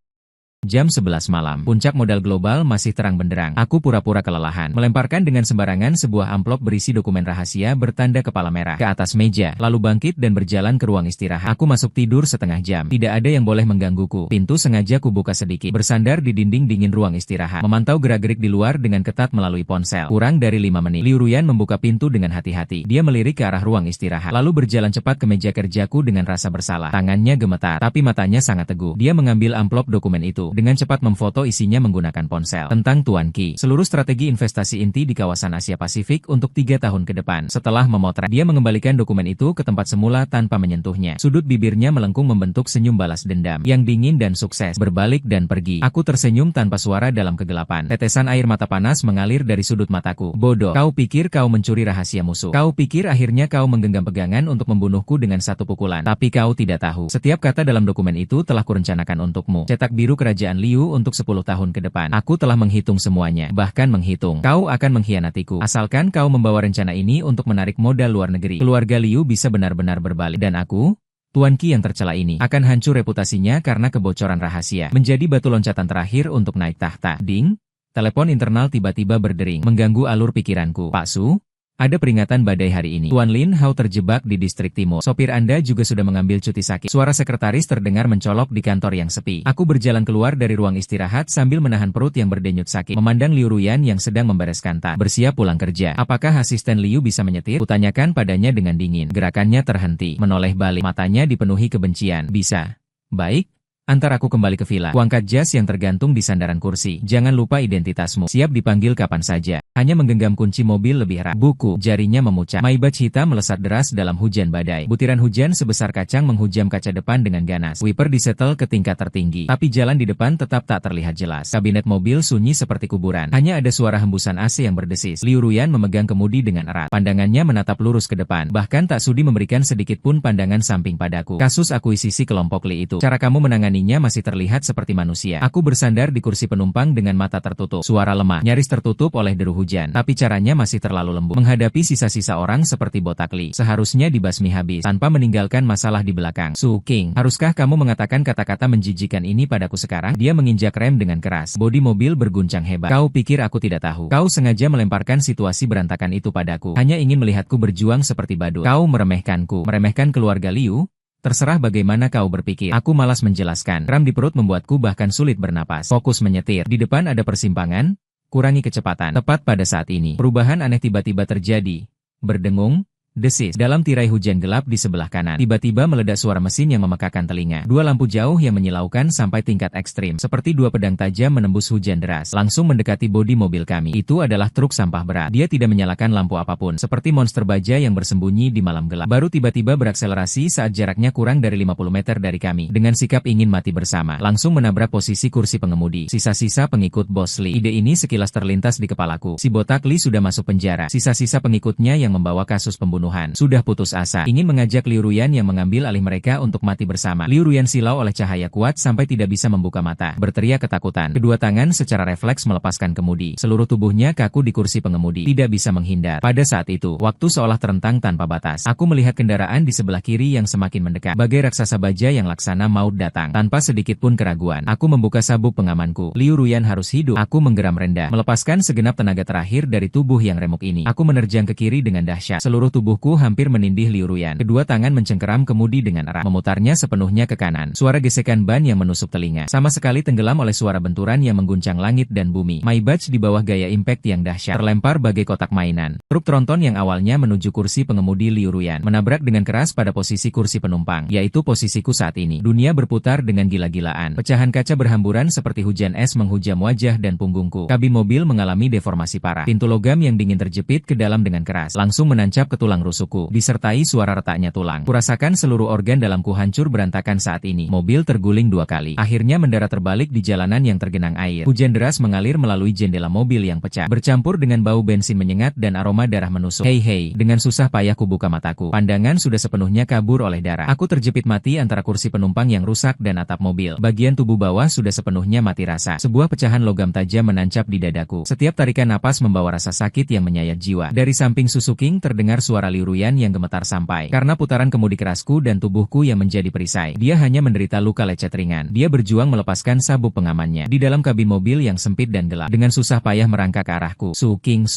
Jam 11 malam, puncak modal global masih terang benderang. Aku pura-pura kelelahan, melemparkan dengan sembarangan sebuah amplop berisi dokumen rahasia bertanda kepala merah ke atas meja, lalu bangkit dan berjalan ke ruang istirahat. Aku masuk tidur setengah jam. Tidak ada yang boleh menggangguku. Pintu sengaja kubuka sedikit, bersandar di dinding dingin ruang istirahat, memantau gerak-gerik di luar dengan ketat melalui ponsel. Kurang dari 5 menit, Liu Ruyan membuka pintu dengan hati-hati. Dia melirik ke arah ruang istirahat, lalu berjalan cepat ke meja kerjaku dengan rasa bersalah. Tangannya gemetar, tapi matanya sangat teguh. Dia mengambil amplop dokumen itu, dengan cepat memfoto isinya menggunakan ponsel. Tentang Tuan Qi, seluruh strategi investasi inti di kawasan Asia Pasifik untuk 3 tahun ke depan. Setelah memotret, dia mengembalikan dokumen itu ke tempat semula tanpa menyentuhnya. Sudut bibirnya melengkung membentuk senyum balas dendam, yang dingin dan sukses, berbalik dan pergi. Aku tersenyum tanpa suara dalam kegelapan. Tetesan air mata panas mengalir dari sudut mataku. Bodoh, kau pikir kau mencuri rahasia musuh. Kau pikir akhirnya kau menggenggam pegangan untuk membunuhku dengan 1 pukulan. Tapi kau tidak tahu, setiap kata dalam dokumen itu telah kurencanakan untukmu. Cetak biru kerajaan Liu untuk 10 tahun ke depan. Aku telah menghitung semuanya, bahkan menghitung kau akan mengkhianatiku. Asalkan kau membawa rencana ini untuk menarik modal luar negeri, keluarga Liu bisa benar-benar berbalik. Dan aku, Tuan Qi yang tercela ini, akan hancur reputasinya karena kebocoran rahasia. Menjadi batu loncatan terakhir untuk naik tahta. Ding! Telepon internal tiba-tiba berdering, mengganggu alur pikiranku. Pak Su? Ada peringatan badai hari ini. Tuan Lin Hao terjebak di distrik timur. Sopir Anda juga sudah mengambil cuti sakit. Suara sekretaris terdengar mencolok di kantor yang sepi. Aku berjalan keluar dari ruang istirahat sambil menahan perut yang berdenyut sakit. Memandang Liu Ruyan yang sedang membereskan tas. Bersiap pulang kerja. Apakah asisten Liu bisa menyetir? Kutanyakan padanya dengan dingin. Gerakannya terhenti. Menoleh balik. Matanya dipenuhi kebencian. Bisa. Baik. Antar aku kembali ke villa. Kuangkat jas yang tergantung di sandaran kursi. Jangan lupa identitasmu. Siap dipanggil kapan saja. Hanya menggenggam kunci mobil lebih erat. Buku. Jarinya memucat. Maybach hitam melesat deras dalam hujan badai. Butiran hujan sebesar kacang menghujam kaca depan dengan ganas. Wiper disetel ke tingkat tertinggi. Tapi jalan di depan tetap tak terlihat jelas. Kabinet mobil sunyi seperti kuburan. Hanya ada suara hembusan AC yang berdesis. Liu Ruyan memegang kemudi dengan erat. Pandangannya menatap lurus ke depan. Bahkan tak sudi memberikan sedikit pun pandangan samping padaku. Kasus akuisisi kelompok Li itu. Cara kamu menanganinya masih terlihat seperti manusia. Aku bersandar di kursi penumpang dengan mata tertutup. Suara lemah, nyaris tertutup oleh deru hujan. Tapi caranya masih terlalu lembut. Menghadapi sisa-sisa orang seperti Botak Li. Seharusnya dibasmi habis, tanpa meninggalkan masalah di belakang. Su King, haruskah kamu mengatakan kata-kata menjijikan ini padaku sekarang? Dia menginjak rem dengan keras. Bodi mobil berguncang hebat. Kau pikir aku tidak tahu? Kau sengaja melemparkan situasi berantakan itu padaku. Hanya ingin melihatku berjuang seperti badut. Kau meremehkanku. Meremehkan keluarga Liu? Terserah bagaimana kau berpikir. Aku malas menjelaskan. Kram di perut membuatku bahkan sulit bernapas. Fokus menyetir. Di depan ada persimpangan. Kurangi kecepatan. Tepat pada saat ini, perubahan aneh tiba-tiba terjadi. Berdengung. Desis. Dalam tirai hujan gelap di sebelah kanan, tiba-tiba meledak suara mesin yang memekakan telinga. Dua lampu jauh yang menyilaukan sampai tingkat ekstrim, seperti dua pedang tajam menembus hujan deras, langsung mendekati bodi mobil kami. Itu adalah truk sampah berat. Dia tidak menyalakan lampu apapun, seperti monster baja yang bersembunyi di malam gelap. Baru tiba-tiba berakselerasi saat jaraknya kurang dari 50 meter dari kami. Dengan sikap ingin mati bersama, langsung menabrak posisi kursi pengemudi. Sisa-sisa pengikut Bos Li. Ide ini sekilas terlintas di kepalaku. Si Botak Li sudah masuk penjara. Sisa-sisa pengikutnya yang membawa kasus pembunuhan sudah putus asa, ingin mengajak Liu Ruyan yang mengambil alih mereka untuk mati bersama. Liu Ruyan silau oleh cahaya kuat sampai tidak bisa membuka mata, berteriak ketakutan. Kedua tangan secara refleks melepaskan kemudi. Seluruh tubuhnya kaku di kursi pengemudi, tidak bisa menghindar. Pada saat itu, waktu seolah terentang tanpa batas. Aku melihat kendaraan di sebelah kiri yang semakin mendekat, bagai raksasa baja yang laksana maut datang. Tanpa sedikit pun keraguan, aku membuka sabuk pengamanku. Liu Ruyan harus hidup. Aku menggeram rendah, melepaskan segenap tenaga terakhir dari tubuh yang remuk ini. Aku menerjang ke kiri dengan dahsyat. Seluruh tubuhku hampir menindih Liu Ruyan. Kedua tangan mencengkeram kemudi dengan erat, memutarnya sepenuhnya ke kanan. Suara gesekan ban yang menusuk telinga, sama sekali tenggelam oleh suara benturan yang mengguncang langit dan bumi. Maybach di bawah gaya impact yang dahsyat, terlempar bagai kotak mainan. Truk tronton yang awalnya menuju kursi pengemudi Liu Ruyan, menabrak dengan keras pada posisi kursi penumpang, yaitu posisiku saat ini. Dunia berputar dengan gila-gilaan. Pecahan kaca berhamburan seperti hujan es menghujam wajah dan punggungku. Kabin mobil mengalami deformasi parah. Pintu logam yang dingin terjepit ke dalam dengan keras, langsung menancap ke tulang rusukku, disertai suara retaknya tulang. Kurasakan seluruh organ dalamku hancur berantakan saat ini. Mobil terguling dua kali, akhirnya mendarat terbalik di jalanan yang tergenang air. Hujan deras mengalir melalui jendela mobil yang pecah, bercampur dengan bau bensin menyengat dan aroma darah menusuk. Hei, dengan susah payah kubuka mataku. Pandangan sudah sepenuhnya kabur oleh darah. Aku terjepit mati antara kursi penumpang yang rusak dan atap mobil. Bagian tubuh bawah sudah sepenuhnya mati rasa. Sebuah pecahan logam tajam menancap di dadaku. Setiap tarikan napas membawa rasa sakit yang menyayat jiwa. Dari samping Su King terdengar suara Liu Ruyan yang gemetar sampai karena putaran kemudi kerasku dan tubuhku yang menjadi perisai. Dia hanya menderita luka lecet ringan. Dia berjuang melepaskan sabuk pengamannya di dalam kabin mobil yang sempit dan gelap. Dengan susah payah merangkak ke arahku. Su King,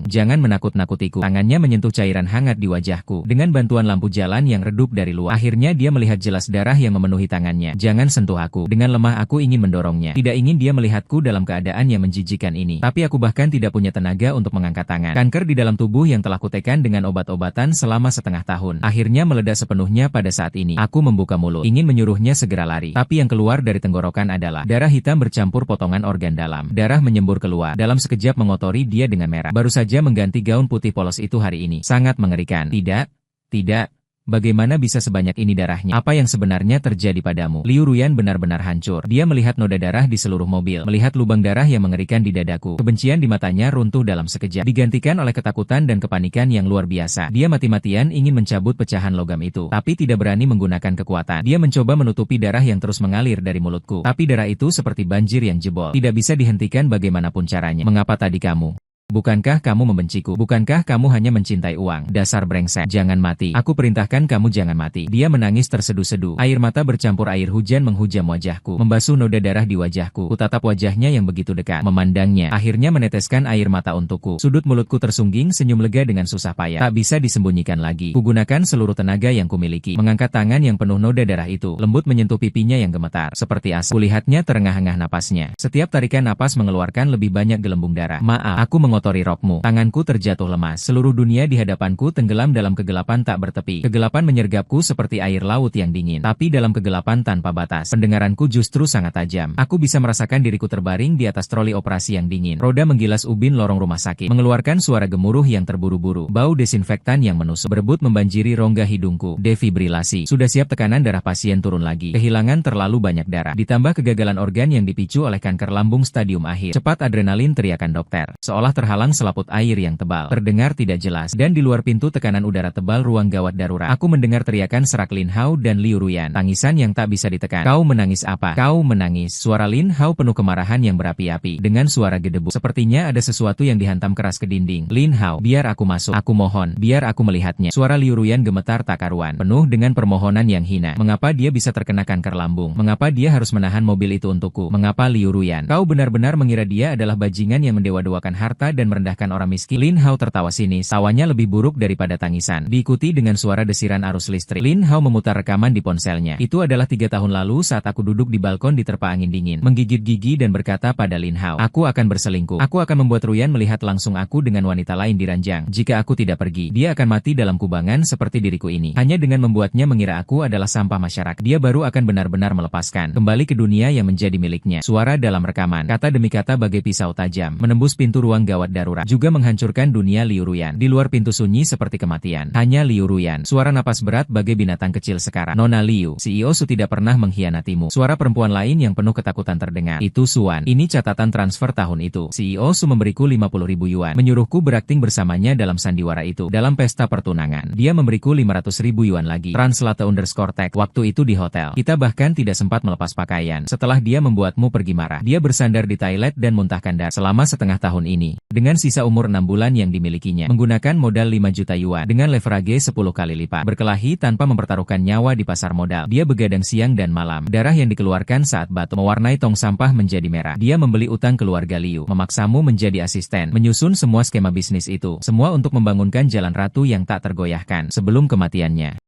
jangan menakut-nakutiku. Tangannya menyentuh cairan hangat di wajahku. Dengan bantuan lampu jalan yang redup dari luar, akhirnya dia melihat jelas darah yang memenuhi tangannya. Jangan sentuh aku. Dengan lemah aku ingin mendorongnya. Tidak ingin dia melihatku dalam keadaan yang menjijikan ini. Tapi aku bahkan tidak punya tenaga untuk mengangkat tangan. Kanker di dalam tubuh yang telah kutekan dengan obat-obatan selama setengah tahun, akhirnya meledak sepenuhnya pada saat ini. Aku membuka mulut, ingin menyuruhnya segera lari. Tapi yang keluar dari tenggorokan adalah darah hitam bercampur potongan organ dalam. Darah menyembur keluar. Dalam sekejap mengotori dia dengan merah. Baru saja mengganti gaun putih polos itu hari ini. Sangat mengerikan. Tidak. Bagaimana bisa sebanyak ini darahnya? Apa yang sebenarnya terjadi padamu? Liu Ruyan benar-benar hancur. Dia melihat noda darah di seluruh mobil, melihat lubang darah yang mengerikan di dadaku. Kebencian di matanya runtuh dalam sekejap, digantikan oleh ketakutan dan kepanikan yang luar biasa. Dia mati-matian ingin mencabut pecahan logam itu, tapi tidak berani menggunakan kekuatan. Dia mencoba menutupi darah yang terus mengalir dari mulutku, tapi darah itu seperti banjir yang jebol. Tidak bisa dihentikan bagaimanapun caranya. Mengapa tadi kamu Bukankah kamu membenciku? Bukankah kamu hanya mencintai uang? Dasar brengsek. Jangan mati. Aku perintahkan kamu jangan mati. Dia menangis tersedu-sedu. Air mata bercampur air hujan menghujam wajahku. Membasuh noda darah di wajahku. Kutatap wajahnya yang begitu dekat. Memandangnya. Akhirnya meneteskan air mata untukku. Sudut mulutku tersungging senyum lega dengan susah payah. Tak bisa disembunyikan lagi. Kugunakan seluruh tenaga yang kumiliki. Mengangkat tangan yang penuh noda darah itu. Lembut menyentuh pipinya yang gemetar. Seperti asap. Kulihatnya terengah-engah napasnya. Setiap tarikan napas mengeluarkan lebih banyak gelembung darah. Maaf. Aku mengotori rokmu. Tanganku terjatuh lemas. Seluruh dunia di hadapanku tenggelam dalam kegelapan tak bertepi. Kegelapan menyergapku seperti air laut yang dingin. Tapi dalam kegelapan tanpa batas, pendengaranku justru sangat tajam. Aku bisa merasakan diriku terbaring di atas troli operasi yang dingin. Roda menggilas ubin lorong rumah sakit. Mengeluarkan suara gemuruh yang terburu-buru. Bau desinfektan yang menusuk. Berebut membanjiri rongga hidungku. Defibrilasi. Sudah siap tekanan darah pasien turun lagi. Kehilangan terlalu banyak darah. Ditambah kegagalan organ yang dipicu oleh kanker lambung stadium akhir. Cepat adrenalin, teriakan dokter. Seolah terhalang selaput air yang tebal. Terdengar tidak jelas. Dan di luar pintu tekanan udara tebal ruang gawat darurat. Aku mendengar teriakan serak Lin Hao dan Liu Ruyan. Tangisan yang tak bisa ditekan. Kau menangis apa? Kau menangis. Suara Lin Hao penuh kemarahan yang berapi-api. Dengan suara gedebuk. Sepertinya ada sesuatu yang dihantam keras ke dinding. Lin Hao, biar aku masuk. Aku mohon. Biar aku melihatnya. Suara Liu Ruyan gemetar tak karuan. Penuh dengan permohonan yang hina. Mengapa dia bisa terkena kanker lambung? Mengapa dia harus menahan mobil itu untukku? Mengapa Liu Ruyan? Kau benar-benar mengira dia adalah bajingan yang mendewa-dewakan harta dan merendahkan orang miskin? Lin Hao tertawa sinis. Tawanya lebih buruk daripada tangisan. Diikuti dengan suara desiran arus listrik. Lin Hao memutar rekaman di ponselnya. Itu adalah 3 tahun lalu saat aku duduk di balkon diterpa angin dingin. Menggigit gigi dan berkata pada Lin Hao, aku akan berselingkuh. Aku akan membuat Ruyan melihat langsung aku dengan wanita lain di ranjang. Jika aku tidak pergi, dia akan mati dalam kubangan seperti diriku ini. Hanya dengan membuatnya mengira aku adalah sampah masyarakat, dia baru akan benar-benar melepaskan. Kembali ke dunia yang menjadi miliknya. Suara dalam rekaman, kata demi kata bagai pisau tajam, menembus pintu ruang gawat darurat. Juga menghancurkan dunia Liu Ruyan. Di luar pintu sunyi seperti kematian. Hanya Liu Ruyan. Suara napas berat bagai binatang kecil sekarang. Nona Liu, CEO Su tidak pernah mengkhianatimu. Suara perempuan lain yang penuh ketakutan terdengar. Itu Suan. Ini catatan transfer tahun itu. CEO Su memberiku 50.000 yuan. Menyuruhku berakting bersamanya dalam sandiwara itu. Dalam pesta pertunangan. Dia memberiku 500.000 yuan lagi. Translate_tag. Waktu itu di hotel. Kita bahkan tidak sempat melepas pakaian. Setelah dia membuatmu pergi marah. Dia bersandar di toilet dan muntahkan darah selama setengah tahun ini. Dengan sisa umur 6 bulan yang dimilikinya. Menggunakan modal 5 juta yuan. Dengan leverage 10 kali lipat. Berkelahi tanpa mempertaruhkan nyawa di pasar modal. Dia begadang siang dan malam. Darah yang dikeluarkan saat batu mewarnai tong sampah menjadi merah. Dia membeli utang keluarga Liu. Memaksamu menjadi asisten. Menyusun semua skema bisnis itu. Semua untuk membangunkan jalan ratu yang tak tergoyahkan. Sebelum kematiannya.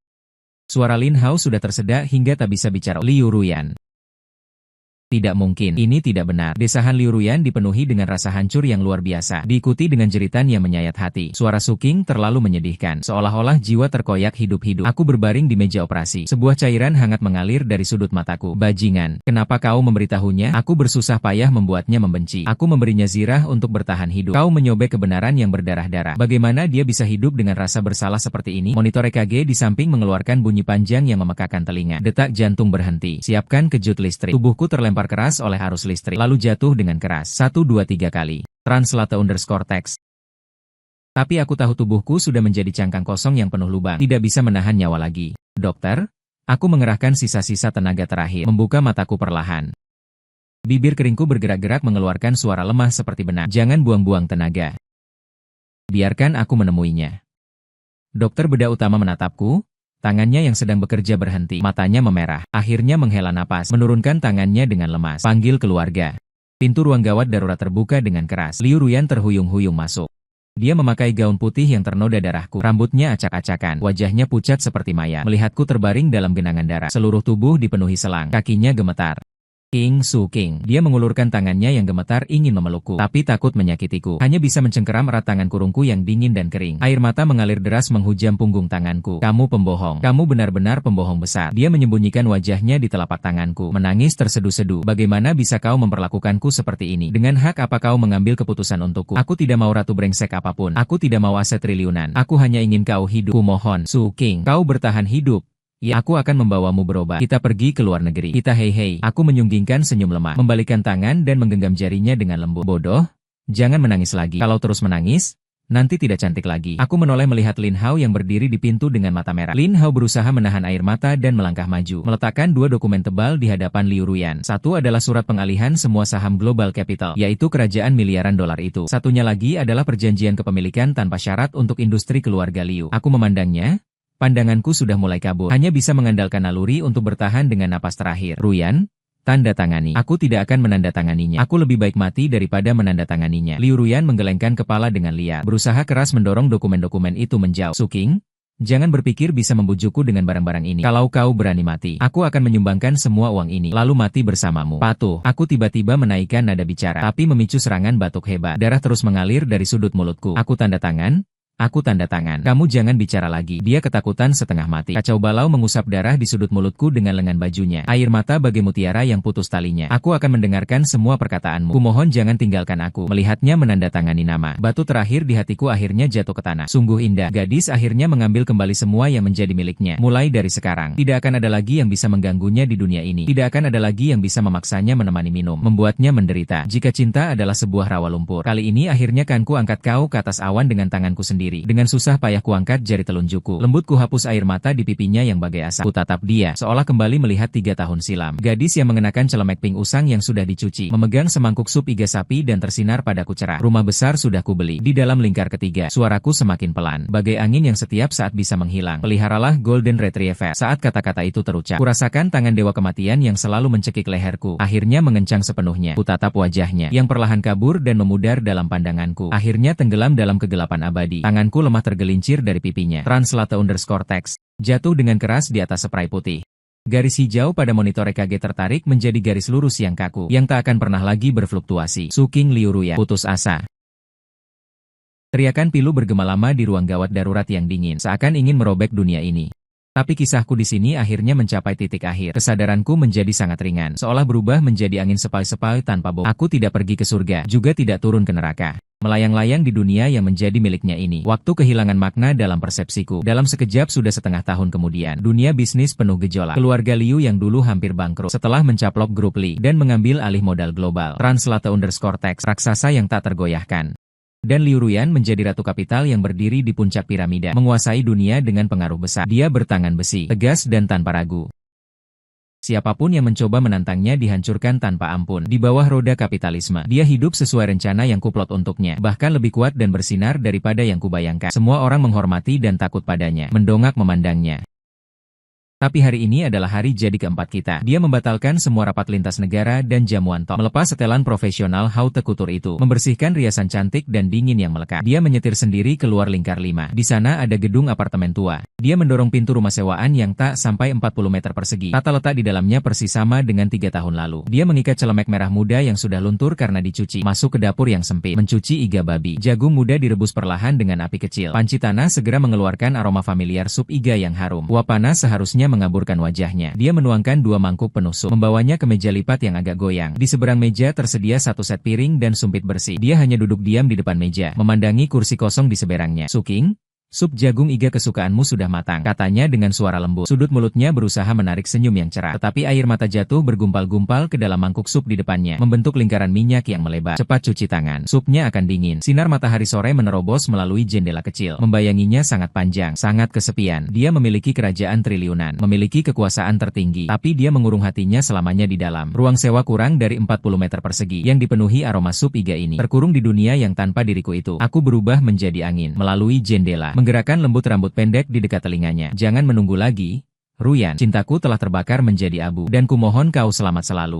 Suara Lin Hao sudah tersedak hingga tak bisa bicara. Liu Ruyan. Tidak mungkin, ini tidak benar. Desahan Liu Ruyan dipenuhi dengan rasa hancur yang luar biasa, diikuti dengan jeritan yang menyayat hati. Suara Suking terlalu menyedihkan, seolah-olah jiwa terkoyak hidup-hidup. Aku berbaring di meja operasi. Sebuah cairan hangat mengalir dari sudut mataku. Bajingan, kenapa kau memberitahunya? Aku bersusah payah membuatnya membenci. Aku memberinya zirah untuk bertahan hidup. Kau menyobek kebenaran yang berdarah-darah. Bagaimana dia bisa hidup dengan rasa bersalah seperti ini? Monitor EKG di samping mengeluarkan bunyi panjang yang memekakan telinga. Detak jantung berhenti. Siapkan kejut listrik. Tubuhku terlempar keras oleh arus listrik, lalu jatuh dengan keras. 1, 2, 3 kali. Translate_text. Tapi aku tahu tubuhku sudah menjadi cangkang kosong yang penuh lubang. Tidak bisa menahan nyawa lagi. Dokter? Aku mengerahkan sisa-sisa tenaga terakhir. Membuka mataku perlahan. Bibir keringku bergerak-gerak mengeluarkan suara lemah seperti benang. Jangan buang-buang tenaga. Biarkan aku menemuinya. Dokter bedah utama menatapku. Tangannya yang sedang bekerja berhenti, matanya memerah, akhirnya menghela napas, menurunkan tangannya dengan lemas. Panggil keluarga. Pintu ruang gawat darurat terbuka dengan keras. Liu Ruyan terhuyung-huyung masuk. Dia memakai gaun putih yang ternoda darahku, rambutnya acak-acakan, wajahnya pucat seperti mayat. Melihatku terbaring dalam genangan darah, seluruh tubuh dipenuhi selang, kakinya gemetar. King Su King. Dia mengulurkan tangannya yang gemetar ingin memelukku, tapi takut menyakitiku. Hanya bisa mencengkeram erat tangan kurungku yang dingin dan kering. Air mata mengalir deras menghujam punggung tanganku. Kamu pembohong. Kamu benar-benar pembohong besar. Dia menyembunyikan wajahnya di telapak tanganku. Menangis tersedu-sedu. Bagaimana bisa kau memperlakukanku seperti ini? Dengan hak apa kau mengambil keputusan untukku? Aku tidak mau ratu brengsek apapun. Aku tidak mau aset triliunan. Aku hanya ingin kau hidup. Kumohon, Su King. Kau bertahan hidup. Ya, aku akan membawamu berobat. Kita pergi ke luar negeri. Kita hei. Aku menyunggingkan senyum lemah. Membalikkan tangan dan menggenggam jarinya dengan lembut. Bodoh. Jangan menangis lagi. Kalau terus menangis, nanti tidak cantik lagi. Aku menoleh melihat Lin Hao yang berdiri di pintu dengan mata merah. Lin Hao berusaha menahan air mata dan melangkah maju, meletakkan 2 dokumen tebal di hadapan Liu Ruyan. Satu adalah surat pengalihan semua saham Global Capital, yaitu kerajaan miliaran dolar itu. Satunya lagi adalah perjanjian kepemilikan tanpa syarat untuk industri keluarga Liu. Aku memandangnya. Pandanganku sudah mulai kabur. Hanya bisa mengandalkan naluri untuk bertahan dengan napas terakhir. Ruyan, tanda tangani. Aku tidak akan menandatanganinya. Aku lebih baik mati daripada menandatanganinya. Liu Ruyan menggelengkan kepala dengan liar, berusaha keras mendorong dokumen-dokumen itu menjauh. Suking, jangan berpikir bisa membujukku dengan barang-barang ini. Kalau kau berani mati, aku akan menyumbangkan semua uang ini, lalu mati bersamamu. Patuh. Aku tiba-tiba menaikkan nada bicara, tapi memicu serangan batuk hebat. Darah terus mengalir dari sudut mulutku. Aku tanda tangan. Aku tanda tangan. Kamu jangan bicara lagi. Dia ketakutan setengah mati. Kacau balau mengusap darah di sudut mulutku dengan lengan bajunya. Air mata bagai mutiara yang putus talinya. Aku akan mendengarkan semua perkataanmu. Kumohon jangan tinggalkan aku. Melihatnya menandatangani nama. Batu terakhir di hatiku akhirnya jatuh ke tanah. Sungguh indah. Gadis akhirnya mengambil kembali semua yang menjadi miliknya. Mulai dari sekarang, tidak akan ada lagi yang bisa mengganggunya di dunia ini. Tidak akan ada lagi yang bisa memaksanya menemani minum, membuatnya menderita. Jika cinta adalah sebuah rawa lumpur, kali ini akhirnya kan ku angkat kau ke atas awan dengan tanganku sendiri. Dengan susah payah kuangkat jari telunjukku. Lembut ku hapus air mata di pipinya yang bagai asap. Ku tatap dia, seolah kembali melihat 3 tahun silam. Gadis yang mengenakan celemek pink usang yang sudah dicuci, memegang semangkuk sup iga sapi dan tersinar padaku cerah. Rumah besar sudah kubeli. Di dalam lingkar ketiga, suaraku semakin pelan, bagai angin yang setiap saat bisa menghilang. Peliharalah Golden Retriever. Saat kata-kata itu terucap, kurasakan tangan dewa kematian yang selalu mencekik leherku akhirnya mengencang sepenuhnya. Ku tatap wajahnya, yang perlahan kabur dan memudar dalam pandanganku. Akhirnya tenggelam dalam kegelapan abadi. Tanganku lemah tergelincir dari pipinya. Translate_text. Jatuh dengan keras di atas spray putih. Garis hijau pada monitor EKG tertarik menjadi garis lurus yang kaku, yang tak akan pernah lagi berfluktuasi. Suking Liu Ruyan. Putus asa. Teriakan pilu bergema lama di ruang gawat darurat yang dingin, seakan ingin merobek dunia ini. Tapi kisahku di sini akhirnya mencapai titik akhir. Kesadaranku menjadi sangat ringan, seolah berubah menjadi angin sepoi-sepoi tanpa bau. Aku tidak pergi ke surga, juga tidak turun ke neraka. Melayang-layang di dunia yang menjadi miliknya ini. Waktu kehilangan makna dalam persepsiku. Dalam sekejap sudah setengah tahun kemudian, dunia bisnis penuh gejolak. Keluarga Liu yang dulu hampir bangkrut setelah mencaplok grup Li dan mengambil alih modal global. Translate_text. Raksasa yang tak tergoyahkan. Dan Liu Ruyan menjadi ratu kapital yang berdiri di puncak piramida, menguasai dunia dengan pengaruh besar. Dia bertangan besi, tegas dan tanpa ragu. Siapapun yang mencoba menantangnya dihancurkan tanpa ampun. Di bawah roda kapitalisme, dia hidup sesuai rencana yang kuplot untuknya, bahkan lebih kuat dan bersinar daripada yang kubayangkan. Semua orang menghormati dan takut padanya, mendongak memandangnya. Tapi hari ini adalah hari jadi keempat kita. Dia membatalkan semua rapat lintas negara dan jamuan top, melepas setelan profesional haute couture itu, membersihkan riasan cantik dan dingin yang melekat. Dia menyetir sendiri keluar lingkar 5. Di sana ada gedung apartemen tua. Dia mendorong pintu rumah sewaan yang tak sampai 40 meter persegi. Tata letak di dalamnya persis sama dengan 3 tahun lalu. Dia mengikat celemek merah muda yang sudah luntur karena dicuci, masuk ke dapur yang sempit, mencuci iga babi. Jagung muda direbus perlahan dengan api kecil. Panci tanah segera mengeluarkan aroma familiar sup iga yang harum. Uap panas seharusnya mengaburkan wajahnya. Dia menuangkan 2 mangkuk penuh sup, membawanya ke meja lipat yang agak goyang. Di seberang meja tersedia 1 set piring dan sumpit bersih. Dia hanya duduk diam di depan meja, memandangi kursi kosong di seberangnya. Suking, sup jagung iga kesukaanmu sudah matang, katanya dengan suara lembut. Sudut mulutnya berusaha menarik senyum yang cerah, tetapi air mata jatuh bergumpal-gumpal ke dalam mangkuk sup di depannya, membentuk lingkaran minyak yang melebar. Cepat cuci tangan, supnya akan dingin. Sinar matahari sore menerobos melalui jendela kecil, membayanginya sangat panjang, sangat kesepian. Dia memiliki kerajaan triliunan, memiliki kekuasaan tertinggi, tapi dia mengurung hatinya selamanya di dalam ruang sewa kurang dari 40 meter persegi, yang dipenuhi aroma sup iga ini. Terkurung di dunia yang tanpa diriku itu, aku berubah menjadi angin, melalui jendela. Menggerakkan lembut rambut pendek di dekat telinganya. Jangan menunggu lagi, Ruyan. Cintaku telah terbakar menjadi abu, dan kumohon kau selamat selalu.